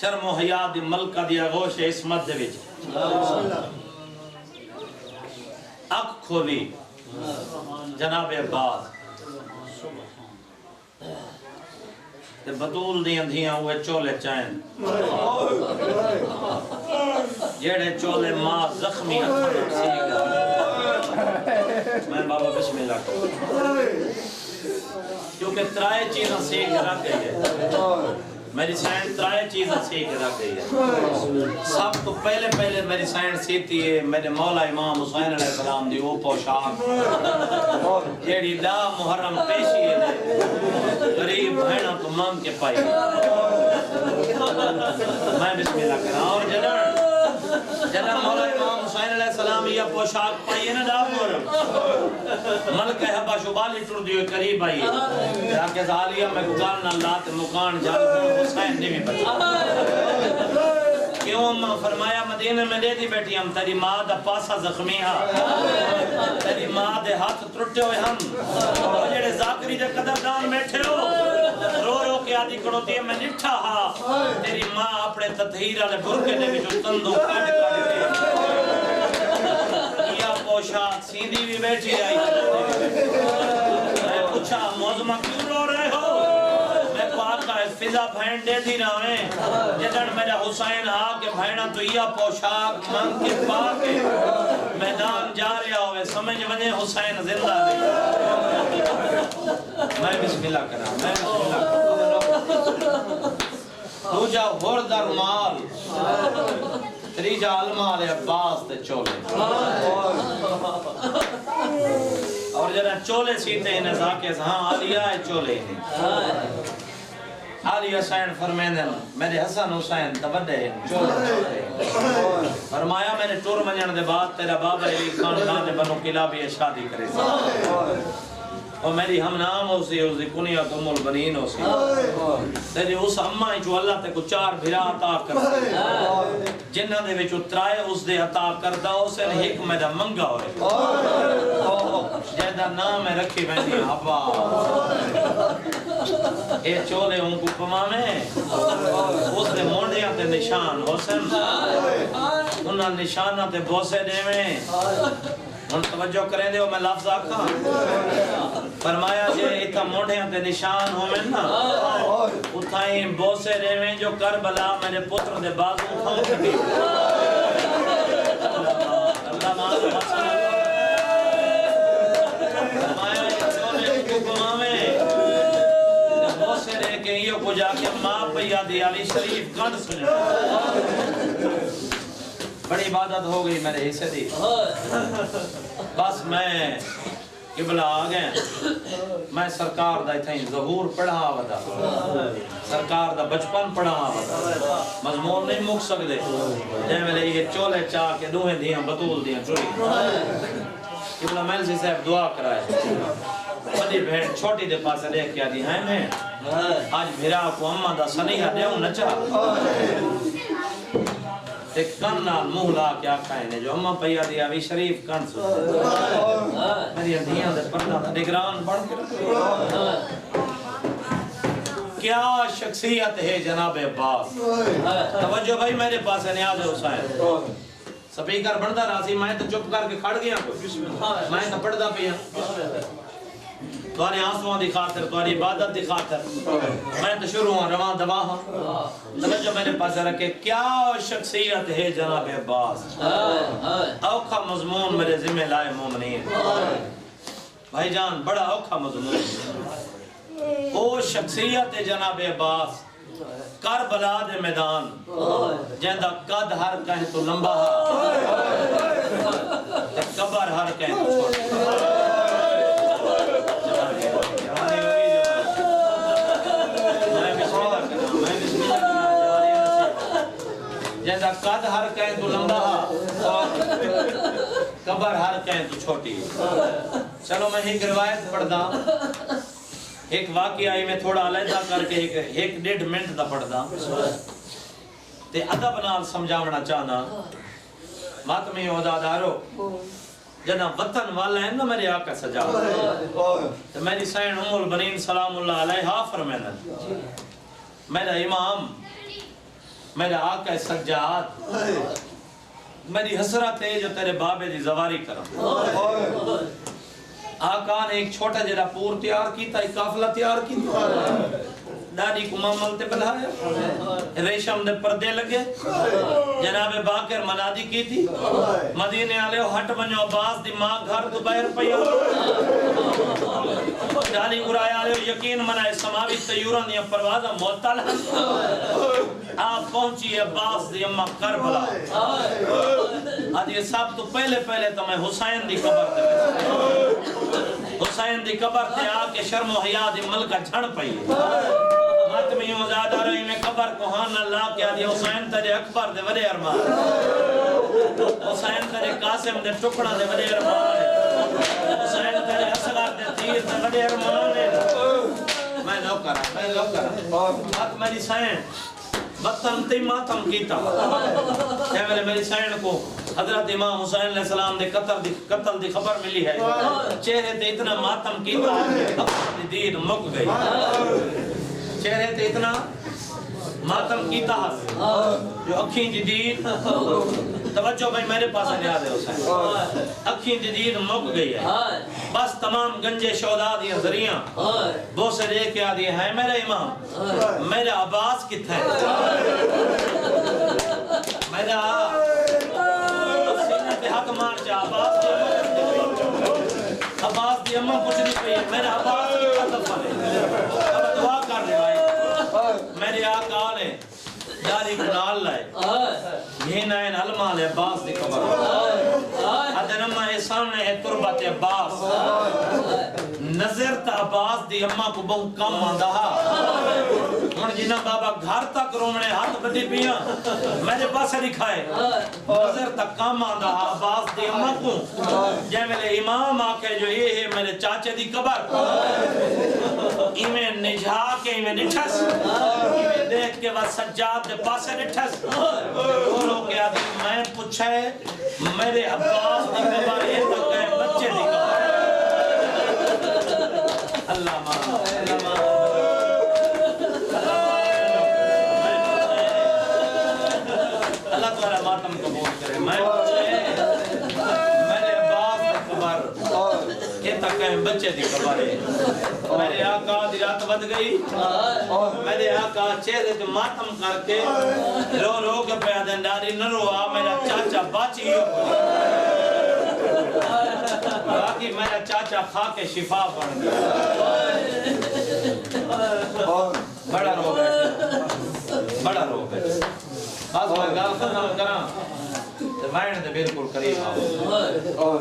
شرم و حیاء دی ملکہ دی آغوش عصمت دے وچ اک کھولی جناب عباس تے بطول دی اندھیاں ہوئے چولے چائن جیڑے چولے ماں زخمی اکھر سیگا میں بابا بسم اللہ کروں کیونکہ 3 چیزیں سیکھ رکھ گئی ہے میری سائن 3 چیزیں سیکھ رکھ گئی ہے سب تو پہلے میری سائن سیتی ہے میرے مولا امام حسین علیہ السلام دی وہ پوشاک جیڑی دا محرم پیشی ہے غریب بھینا تو مانگ کے پائی میں بسم اللہ کرا اور جنر مولا امام حسین علیہ السلام یہ پوشاک پائی ہے نا دا محرم ملکہ حبا شبالی ٹر دیو قریب آئی جاکہ ظالیہ میں گزار نہ لات مکان جال حسین نے بھی بچا کیوں اممہ فرمایا مدینہ میں دے دی بیٹی ہم تیری ماں دا پاسا زخمی ہاں تیری ماں دے ہاتھ ترٹے ہوئے ہم جڑے ذاکری دے قدردان بیٹھے ہو رو رو کے آدھی کڑوتی ہے میں نٹھا ہاں تیری ماں اپنے تطہیر والے برکے دے بھی جو تندو کاٹ کاٹ دے یا پوشاک سیدھی بھی بیٹھی آئی میں پوچھا موزمہ کیوں رو رہے ہو فضا بھین دے دی رہے جدن میرا حسین آ کے بھینا تو یہ پوشاک مانگ کے پا کے میدان جا رہا ہوئے سمجھ وجہ حسین زندہ نہیں میں بسم اللہ کرا میں بسم اللہ کرا تو جا ہوردر مال تریجا علمال عباس تے چولے اور جنہ چولے سیتے ہیں نزاکے ہاں عالیہ ہے چولے ہیں عالی حسین فرمیندن میرے حسن حسین تبدے ہیں چولے فرمایا میں نے ٹور منجن دے بعد تیرا بابا علی خان خان نے بنو قلابی شادی کرے اور میری ہم نام ہو سی کنیت ام البنین ہو سی تیری اس اممہ ہی جو اللہ تے کو 4 بھرا عطا کرتے جنہ دے وچ اترائے اس دے عطا کردہ اسے نے ایک میرا منگا ہوئے جیدہ نام ہے رکھی بینی ابا اے چولے ان کو پما میں اس دے مونڈیاں تے نشان حسن انہاں نشانہ تے بوسے دے میں ان توجہ کریں دے وہ میں لفظ آکھا فرمایا جے اتھا مونڈیاں تے نشان ہو میں نا اتھائیں بوسے دے میں جو کربلا میرے پتر دے بازو کھاؤں کٹی اللہ مانو حسن فرمایا یہ چولے ان کو پما میں بوسے دے کہ یہ کو جا کے ماں پیا دی علی شریف کھنڈ سنے بڑی عبادت ہو گئی میرے حصے دی بس میں قبلہ آگئے میں سرکار دا اتھائیں ظہور پڑھا ودا سرکار دا بچپن پڑھا ودا مضمون نہیں مک سکتے جائے میں یہ چولے چاہ کے دوہیں دیاں بطول دیاں چوری قبلہ ملزی صاحب دعا کرائے بڑی بہن چھوٹی دے پاسے دیکھ کیا دی ہیں میں آج بھیرا کو اممہ دا سنیہ دے ہوں نچا ایک کن نال منہ لا کے آکھائیں نے جو اممہ پیا دی علی شریف کن سو میری اندھیاں دے پردہ دا نگران بڑھ کے رکھو کیا شخصیت ہے جناب عباس توجہ بھائی میرے پاس ہے نیاز حسین سپیکر بندہ راضی میں تو چپ کر کے کھڑ گیا میں تو پڑھدا پیا تمہاری آنسوان دی خاطر تمہاری عبادت دی خاطر میں تو شروع ہوں روان دوا ہوں توجہ میرے پاس رکھے کیا شخصیت ہے جناب عباس اوکھا مضمون میرے ذمہ لائے مومنین بھائی جان بڑا اوکھا مضمون او شخصیت ہے جناب عباس کربلا دے میدان جہندہ قد ہر کہیں تو لمبا قبر ہر کہیں تو چھوٹا جیسا قد ہر کہیں تو لمبا قبر ہر کہیں تو چھوٹی چلو میں ایک روایت پڑھ دا ایک واقعہ میں تھوڑا علیحدہ کر کے ایک 1.5 منٹ دا پڑھ دا تے ادب نال سمجھاونا چاہنا ماتمی عہدیدارو جنا وطن والا ہے نا میرے آقا سجا تو میری سین ام البنین سلام اللہ علیہا فرمیدن میرا امام میرا آقا سجاد میری حسرت ہے جو تیرے بابے دی زواری کرم آقا نے ایک چھوٹا جڑا پور تیار کیتا ایک قافلہ تیار کیتا داڑی کو مامل تے بلایا ریشم دے پردے لگے جناب باقر منادی کی تھی مدینے آلے ہٹ بنو عباس دی ماں گھر تو باہر پیا داڑی قرآن آلے یقین منائے سماوی تیوران یا پروازہ معطل آپ پہنچی عباس دی امہ کربلا آج یہ سب تو پہلے تو میں حسین دی قبر دے حسین دی قبر تے آکے شرم و حیاء دی ملکہ جھڑ پئی ماتمی مزادہ رہی میں قبر کو ہاں اللہ کیا دی حسین تجھے اکبر دے وڈے ارمان حسین تجھے قاسم دے ٹکڑا دے وڈے ارمان حسین تجھے اصغر دے تیر دے وڈے ارمان میں لو کرا بات میری سین بطن تی ماتم کیتا ہے میری سین کو حضرت امام حسین علیہ السلام دے قتل دی خبر ملی ہے چہرے تے اتنا ماتم کیتا ہے اپنی دین مک گئی چہرے تے اتنا ماتم کیتا ہے جو اکھیں جدید توجہ بھائی میرے پاس نہیں آ دے حسین اکھیں جدید مک گئی ہے بس تمام گنجے شہداء دیا ذریعہ وہ سے لے کے آ دیے ہیں میرے امام میرا عباس کتھا ہے میرا سینہ پہ حق مار جا عباس دی اماں پوچھ نہیں پئی میرا عباس کتھا دفن ہے اب دعا کر رہے بھائی میرے آقا نے جاری کنال لائے گھینائن علمہ لے عباس دی قبر حضر امہ سامنے ہے تربت عباس نظر تا عباس دی امہ کو بہت کم آندہ ہن جنہ بابا گھر تک رومنے ہاتھ بڑی پیاں میرے پاس لکھائے نظر تا کم آندہ عباس دی امہ کو جے میرے امام آکے جو یہ ہے میرے چاچے دی قبر ایمیں نجھا کے ایمیں نٹھس ایمیں دیکھ کے وہ سجاد دے پاسے نٹھس بولو کہ آدھی میں پوچھے میرے عباس دی قبر یہ تک ہے بچے دی قبر اللہ ماں اللہ تعالیٰ ماتم قبول کرے میں پوچھے میرے عباس دی قبر یہ تک ہے بچے دی قبر ہے میرے آقا دی رات بد گئی میرے آقا چہرے تو ماتم کر کے رو رو کے پیادن ڈاری نہ روا میرا چاچا باچی ہو باقی میرا چاچا کھا کے شفا بن گیا بڑا رو بیٹھے بڑا رو بیٹھے آج میں گال ختم کراں وائن دے بالکل قریب آؤ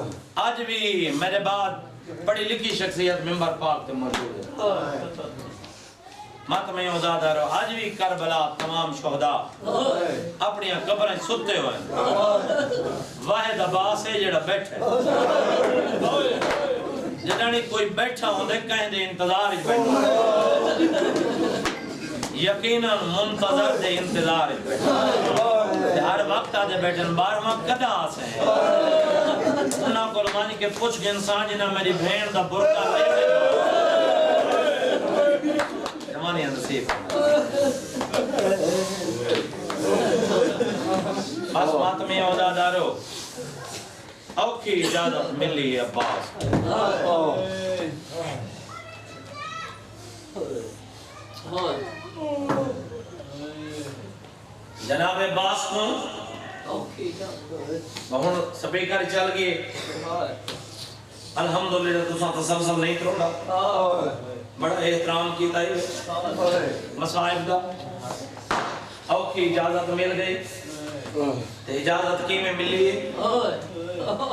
آج بھی میرے بعد بڑی لکھی شخصیت ممبر پاک تے موجود ہے ماتم عزادہ رو آج بھی کربلا تمام شہداء اپنی قبریں ستے ہوئے واحد عباس ہے جڑا بیٹھے جڑانی کوئی بیٹھا ہوں دے کہیں دے انتظار ہی بیٹھا یقیناً منتظر دے انتظار ہی بیٹھا ہر وقت آدھے بیٹھن بار وقت کدا آسے ہیں انہاں کو لمانی کے پوچھ کے انسان جنہاں میری بھین دا برکہ لے زمانی نصیب بس ماتمی عہدہ رو اوکی اجازت ملی ہے عباس جناب عباس کو بہن سپیکر چل گئے الحمدللہ تساں تسلسل نہیں کروڑا بڑا احترام کیتا ہے مصائب دا اوکی اجازت مل گئی اجازت کی میں ملی ہے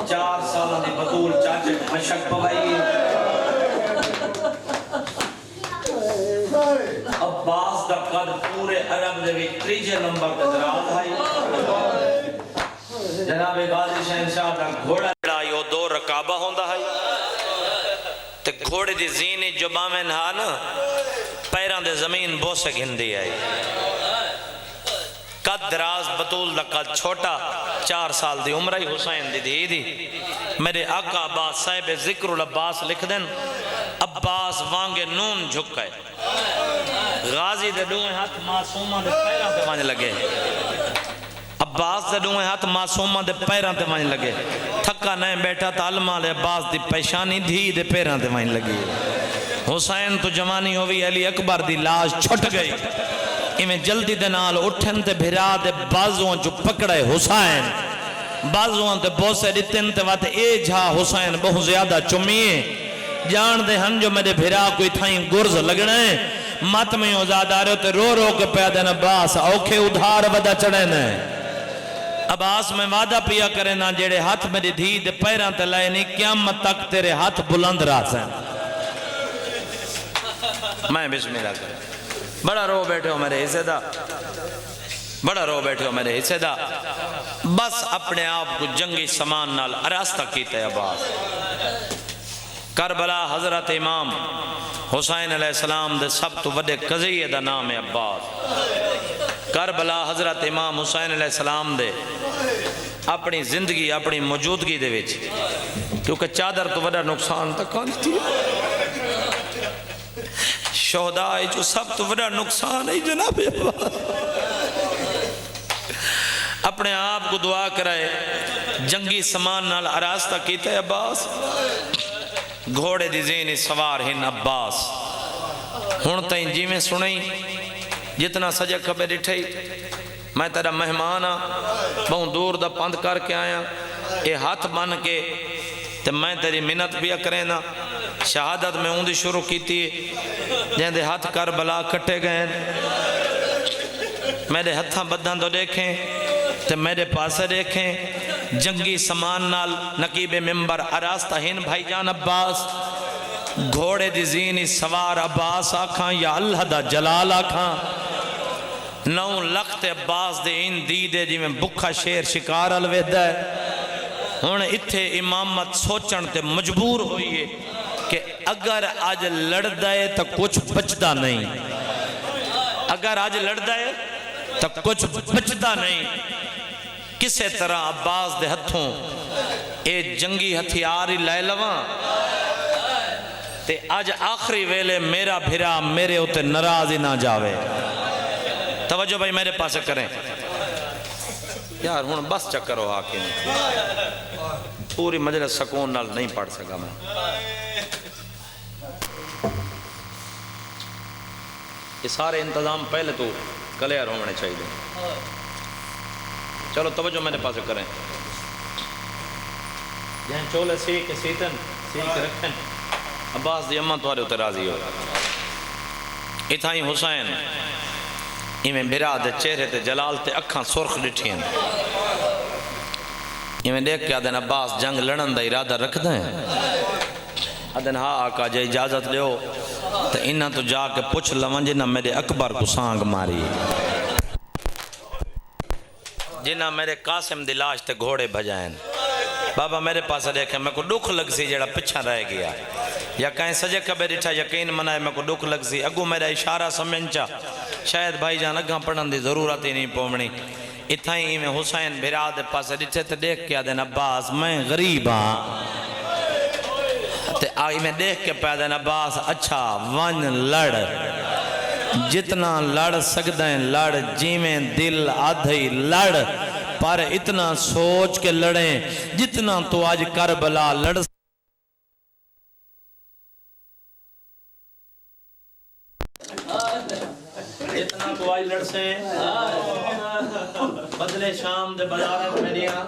4 سالہ دی بطول چاچے مشک پوائی عباس دا قد پورے عرب دے بھی 3 نمبر دے دراز ہے جناب غازی شہنشاہ دا گھوڑا لڑائی ہو 2 رکابہ ہوندہ ہے تے گھوڑے دی زینی جو بامن ہاں نا پیران دے زمین بوسے گھندی آئی قد دراز بطول دا قد چھوٹا 4 سال دی عمرہ حسین دی دی میرے آقا عباس صاحب ذکر العباس لکھ دیں عباس وانگے نون جھکے غازی دے دوئے ہاتھ معصومہ دے پیران تے مانج لگے عباس دے دوئے ہاتھ معصومہ دے پیران تے مانج لگے تھکا نہیں بیٹھا تا علمہ لے عباس دی پیشانی دھی دے پیران تے مانج لگی حسین تو جوانی ہوئی علی اکبر دی لاش چھٹ گئی ایمیں جلدی دے نال اٹھن تے بھرا دے بازوان جو پکڑے حسین بازوان تے بوسے دیتن تے وات اے جھا حسین بہت زیادہ چمیے جان دے ہن جو میرے بھرا کوئی تھائیں گرز لگنے ماتمی عزادہ رہے تے رو رو کے پیادن عباس اوکھے ادھار ودا چڑھنے عباس میں وعدہ پیا کرے نا جیڑے ہاتھ میری دھی دے پیران تے لائے نہیں قیامت تک تیرے ہاتھ بلند رہا سیں میں بسم اللہ کرے بڑا رو بیٹھے ہو میرے حصے دا بڑا رو بیٹھے ہو میرے حصے دا بس اپنے آپ کو جنگی سامان نال اراستہ کیتے عباس کربلا حضرت امام حسین علیہ السلام دے سب تو وڈے قضیہ دا نام ہے عباس کربلا حضرت امام حسین علیہ السلام دے اپنی زندگی اپنی موجودگی دے وچ کیونکہ چادر تو وڈا نقصان تک آنی تھی شہداء جو سب تو وڈا نقصان ہے جناب عباس اپنے آپ کو کو دعا کرائے جنگی سامان نال آراستہ کیتا ہے عباس گھوڑے دی زین سوار ہن عباس ہن تائیں جی میں سنیں جتنا سجا کبے ڈٹھئی میں تیرا مہمان بہن دور دا پند کر کے آیا اے ہاتھ بن کے تے میں تیری منت بھی کریں نا شہادت میں ہوندی شروع کی تھی جہاں دے ہاتھ کربلا کٹے گئے میرے ہتھاں بدھاں تو دیکھیں تے میرے پاسے دیکھیں جنگی سامان نال نقیب ممبر آراستہ ہن بھائی جان عباس گھوڑے دی زینی سوار عباس آکھاں یا اللہ دا جلال آکھاں 9 لخت عباس دے ان دیدے جی میں بکھا شیر شکار الویدہ ہے ہن اتھے امامت سوچن تے مجبور ہوئیے کہ اگر آج لڑ دائے تو کچھ بچتا نہیں اگر آج لڑ دائے تو کچھ بچتا نہیں کسے طرح عباس دے ہتھوں اے جنگی ہتھیاری لائے لواں تے آج آخری ویلے میرا بھرا میرے ہوتے ناراض ہی نہ جاوے توجہ بھائی میرے پاسے کریں یار ہون بس چکر ہو حاکم پوری مجلس سکون نال نہیں پڑھ سکا میں یہ سارے انتظام پہلے تو کلیئر ہونے چاہیے چلو توجہ میرے پاسے کریں جہاں چولے سیکھ سیتن سیکھ رکھیں عباس دی اماں توارے ہوتے راضی ہو اتھائی حسین ایمیں بھرا دے چہرے تے جلال تے اکھاں سرخ ڈٹھیں ایمیں دیکھ کے آدھن عباس جنگ لڑن دا ارادہ رکھ دیں آدھن ہاں آقا جے اجازت لیو تو انہاں تو جا کے پوچھ لون جنہاں میرے اکبر کو سانگ ماری جنہاں میرے قاسم دلاش تے گھوڑے بھجائیں بابا میرے پاس دیکھیں میں کو دکھ لگ سی جڑا پچھا رہ گیا یا کہیں سجے کبے ڈٹھا یقین منائے میں کو دکھ لگ سی اگو میرا اشارہ سمجھنچا شاید بھائی جان اگاں پڑھن دی ضرورت ہی نہیں پومنی اتھائیں میں حسین بھرا دے پاس ڈٹھے تے دیکھ کے آدھن عباس میں غریب ہاں تے آئی میں دیکھ کے پیدن عباس اچھا ون لڑ جتنا لڑ سکدیں لڑ جیویں دل آدھئی لڑ پر اتنا سوچ کے لڑیں جتنا تو آج کربلا لڑ جتنا تو آج لڑ سے بدلے شام دے بازارت میریاں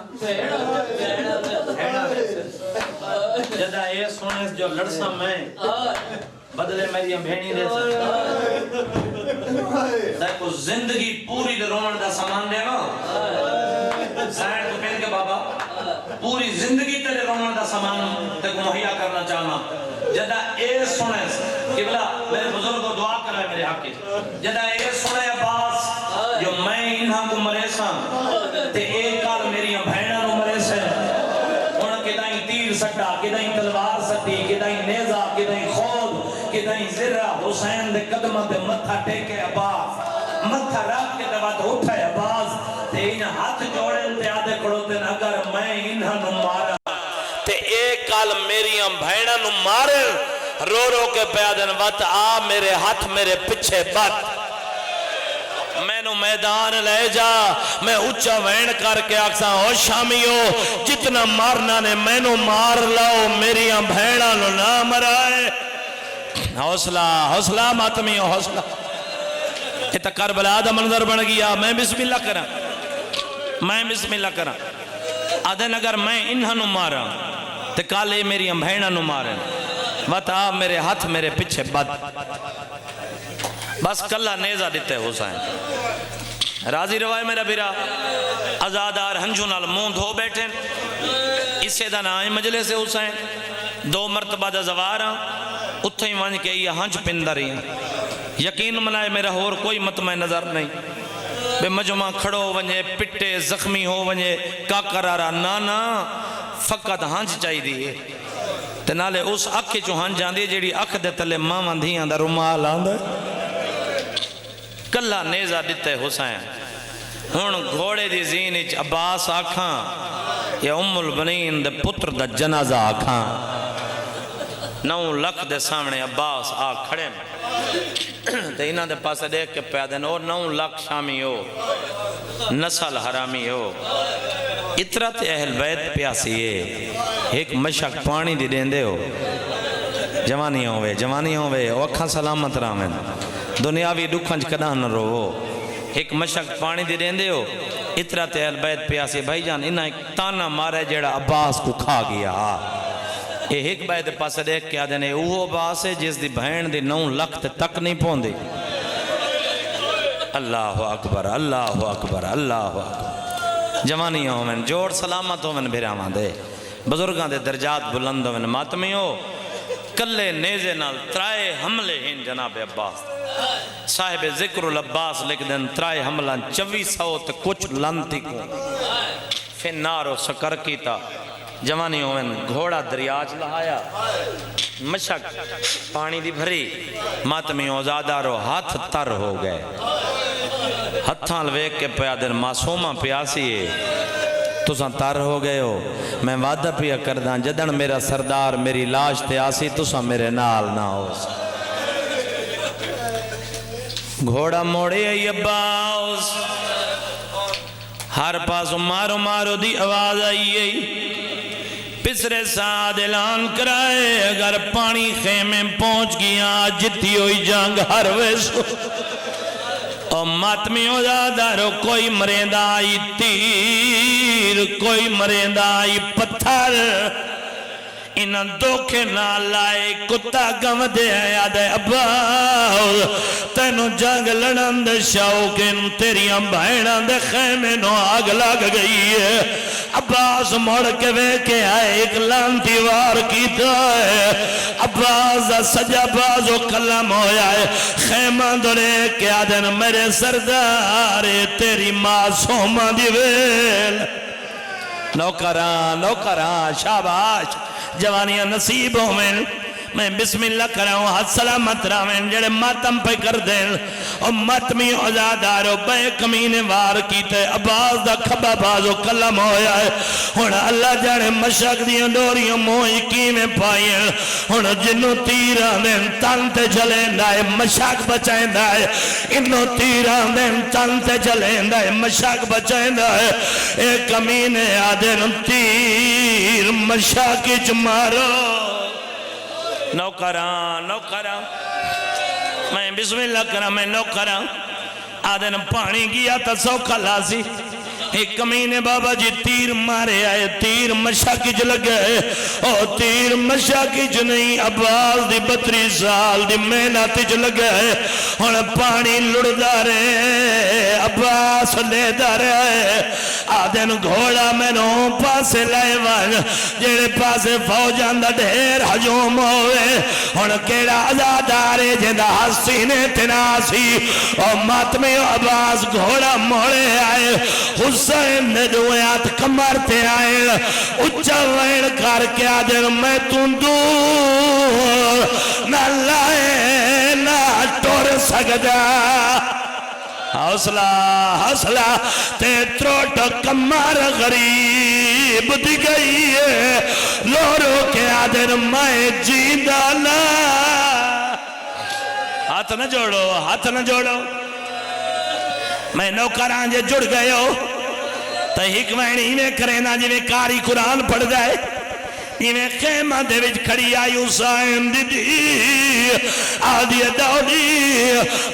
جدہ اے سونے جو لڑسا میں بدلے میریاں بھینی دے سکتا دیکھو زندگی پوری دے رومن دا سامان دے گا سائن کو پہن کے بابا پوری زندگی تیرے رومن دا سامان تے کو مہیا کرنا چاہنا جدہ اے سنے قبلہ میرے بزرگ کو دعا کر رہے میرے حق کی جدہ اے سنے عباس جو میں انہاں کو مرے ساں تے ایک کال میریاں بھینہ نو مرے سے انہاں کدائیں تیر سٹا کدائیں تلوار سٹی کدائیں نیزہ کدائیں خود کدائیں زرہ حسین دے قدمہ دے متھا ٹیکے عباس متھا رکھ کے دوات اٹھائے عباس تے انہاں ہاتھ جوڑے تے آدھے کڑوتے اگر میں انہاں نو مارا تے ایک کال میریاں بھینہ نو مارے رو رو کے پیادن وقت آ میرے ہاتھ میرے پچھے بات میں نو میدان لے جا میں اچھا وین کر کے آکساں ہو شامیو جتنا مارنا نے میں نو مار لاؤ میریاں بھینہ نو نہ مرائے حوصلہ ماتمیو حوصلہ یہ تا کربلا دا منظر بن گیا میں بسم اللہ کرا آدھن اگر میں انہاں نو مارا تے کالے میری بھینہ نو مارے وطا میرے ہاتھ میرے پچھے بد بس کلہ نیزہ دیتے حسین راضی روائے میرا بیرا ازادار ہنجو نال مون دھو بیٹھے اسے دا نائیں مجلے سے حسین 2 مرتبہ دا زوارا اتھیں وانج کے یہ ہنج پندر ہیں یقین منائے میرا اور کوئی مطمئن نظر نہیں بے مجمع کھڑو ونجے پٹے زخمی ہو ونجے کاکرارا نانا فقط ہنج چاہی دیئے تے نالے اس اکھے چو ہنج آن دیئے جیڑی اکھ دے تلے ماما دھیاں دا رمال آن دے کلہ نیزہ دیتے حسین ہون گھوڑے دی زینچ عباس آکھاں یا البنین دے پتر دا جنازہ آکھاں 9 لکھ دے سامنے عباس آکھ کھڑے میں تے انہاں دے پاسے دیکھ کے پیادن اور 9 لکھ شامی ہو نسل حرامی ہو اطرت اہل بیت پیاسیے ایک مشک پانی دی دین دے ہو جوانی ہوئے وکھاں سلامت رامن دنیاوی دکھنج کدان نہ رو ایک مشک پانی دی دین دے ہو اطرت اہل بیت پیاسیے بھائی جان انہاں ایک تانا مارے جیڑا عباس کو کھا گیا ایک بیت پاس دیکھ کے آدھنے اوہ عباس ہے جس دی بہن دی 9 لکھ تک نہیں پوندی اللہ اکبر اللہ اکبر اللہ اکبر جوانی ہومن جوڑ سلامت ہومن بھیرامان دے بزرگاں دے درجات بلند ہومن ماتمی ہو کلے نیزے نال ترائے حملے ہیں جناب عباس صاحب ذکر العباس لکھ دن ترائے حملان 2400 تے کچھ لانتی کو فنار و سکر کیتا جوانی ہومن گھوڑا دریاج لہایا مشک پانی دی بھری ماتمی اوزادارو ہاتھ تر ہو گئے ہتھاں لویک کے پیادن معصومہ پیاسیے تساں تر ہو گئے ہو میں وعدہ پیا کرداں جدن میرا سردار میری لاش تے آسی تساں میرے نال نہ ہو گھوڑا موڑے ای عباس ہر پاس مارو مارو دی آواز آئیے پسرے ساتھ اعلان کرائے اگر پانی خیمے پہنچ گیا جتی ہوئی جنگ ہر ویسو اور ماتمی ہو جادارو کوئی مریندہ آئی تیر کوئی مریندہ آئی پتھر انہاں دوکھے نہ لائے کتا گم دے یاد ہے عباس تینو جنگ لڑن دے شوقین تیریاں بہناں دے خیمے نو آگ لگ گئی ہے عباس موڑ کے بے کے آئے ایک لانتی وار کیتا ہے عباس دا سجا بازو کلم ہو جائے خیمہ دورے کے آدن میرے سردار تیری معصومہ دی ویل نوکران شاباش جوانیاں نصیب ہو میں بسم اللہ کراؤں حد سلامت راویں جڑے ماتم پہ کر دیں اور ماتمی عزادارو بے کمینے وار کیتے عباس دا کھبا بازو کلم ہویا ہے ہونا اللہ جانے مشک دیاں ڈوریاں موئی کیمیں پائیں ہونا جنو تیران دیں تانتے جلیں دائے مشک بچائیں دائے انو تیران دیں تانتے جلیں دائے مشک بچائیں دائے ایک کمینے آدن تیر مشک جمارو نوکران میں بسم اللہ کرا میں نوکران آدھن پانی گیا تا سوکھا لاسی ایک کمینے بابا جی تیر مارے آئے تیر مشاکج لگئے اور تیر مشاکج نہیں عباس دی 32 سال دی محنت لگئے اور پانی لڑ دارے عباس لے دارے آدھن گھوڑا میں نو پاسے لائے وان جیڑے پاسے فوجان دا ڈھیر حجوم ہوئے اور کیڑا عزادارے جندہ حسینے تناسی اور ماتمی عباس گھوڑا موڑے آئے حسین نے دویات کمرتے آئے اچھا وین کر کے آدھر میں تم دور نہ لائے نہ ٹور سکتا حوصلہ تے تروٹ کمار غریب دی گئی ہے لورو کے آدھر میں جیندہ نا ہاتھ نہ جوڑو میں نوکران جے جڑ گئے ہو تو حکمینی میں کرینا جی میں کاری قرآن پڑھ جائے جی میں خیمہ دے وچ کھڑی آئی حسین دی آدھی دوڑی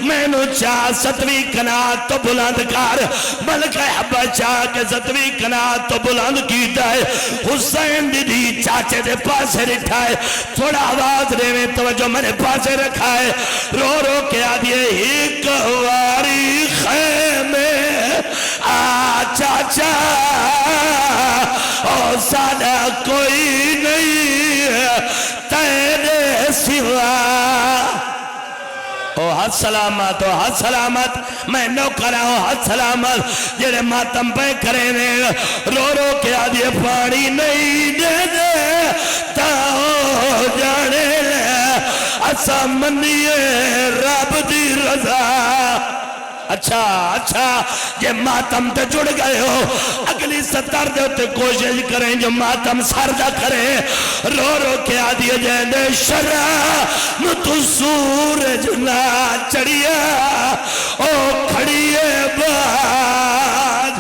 میں نو چاہ 7ویں کنات تو بلند کار بلکہ بچا کے 7ویں کنات تو بلند کیتا ہے حسین دی چاچے دے پاسے رکھائے تھوڑا آواز دے میں توجہ میرے پاسے رکھائے رو رو کے آدھی ایک واری خیمے چاچا اور سادہ کوئی نہیں تیرے سوا او حد سلامت میں نوکرہ ہوں حد سلامت جڑے ماتم پہ کرینے رو رو کے آدھے پانی نہیں دے دے تاؤ جانے لے اسا منیے رب دی رضا اچھا یہ ماتم تے جڑ گئے ہو اگلی 70 دے ہوتے کوشش کریں جو ماتم سردہ کریں رو رو کے آدھیے جیندے شرح تو سورج نہ چڑیا او کھڑیے باز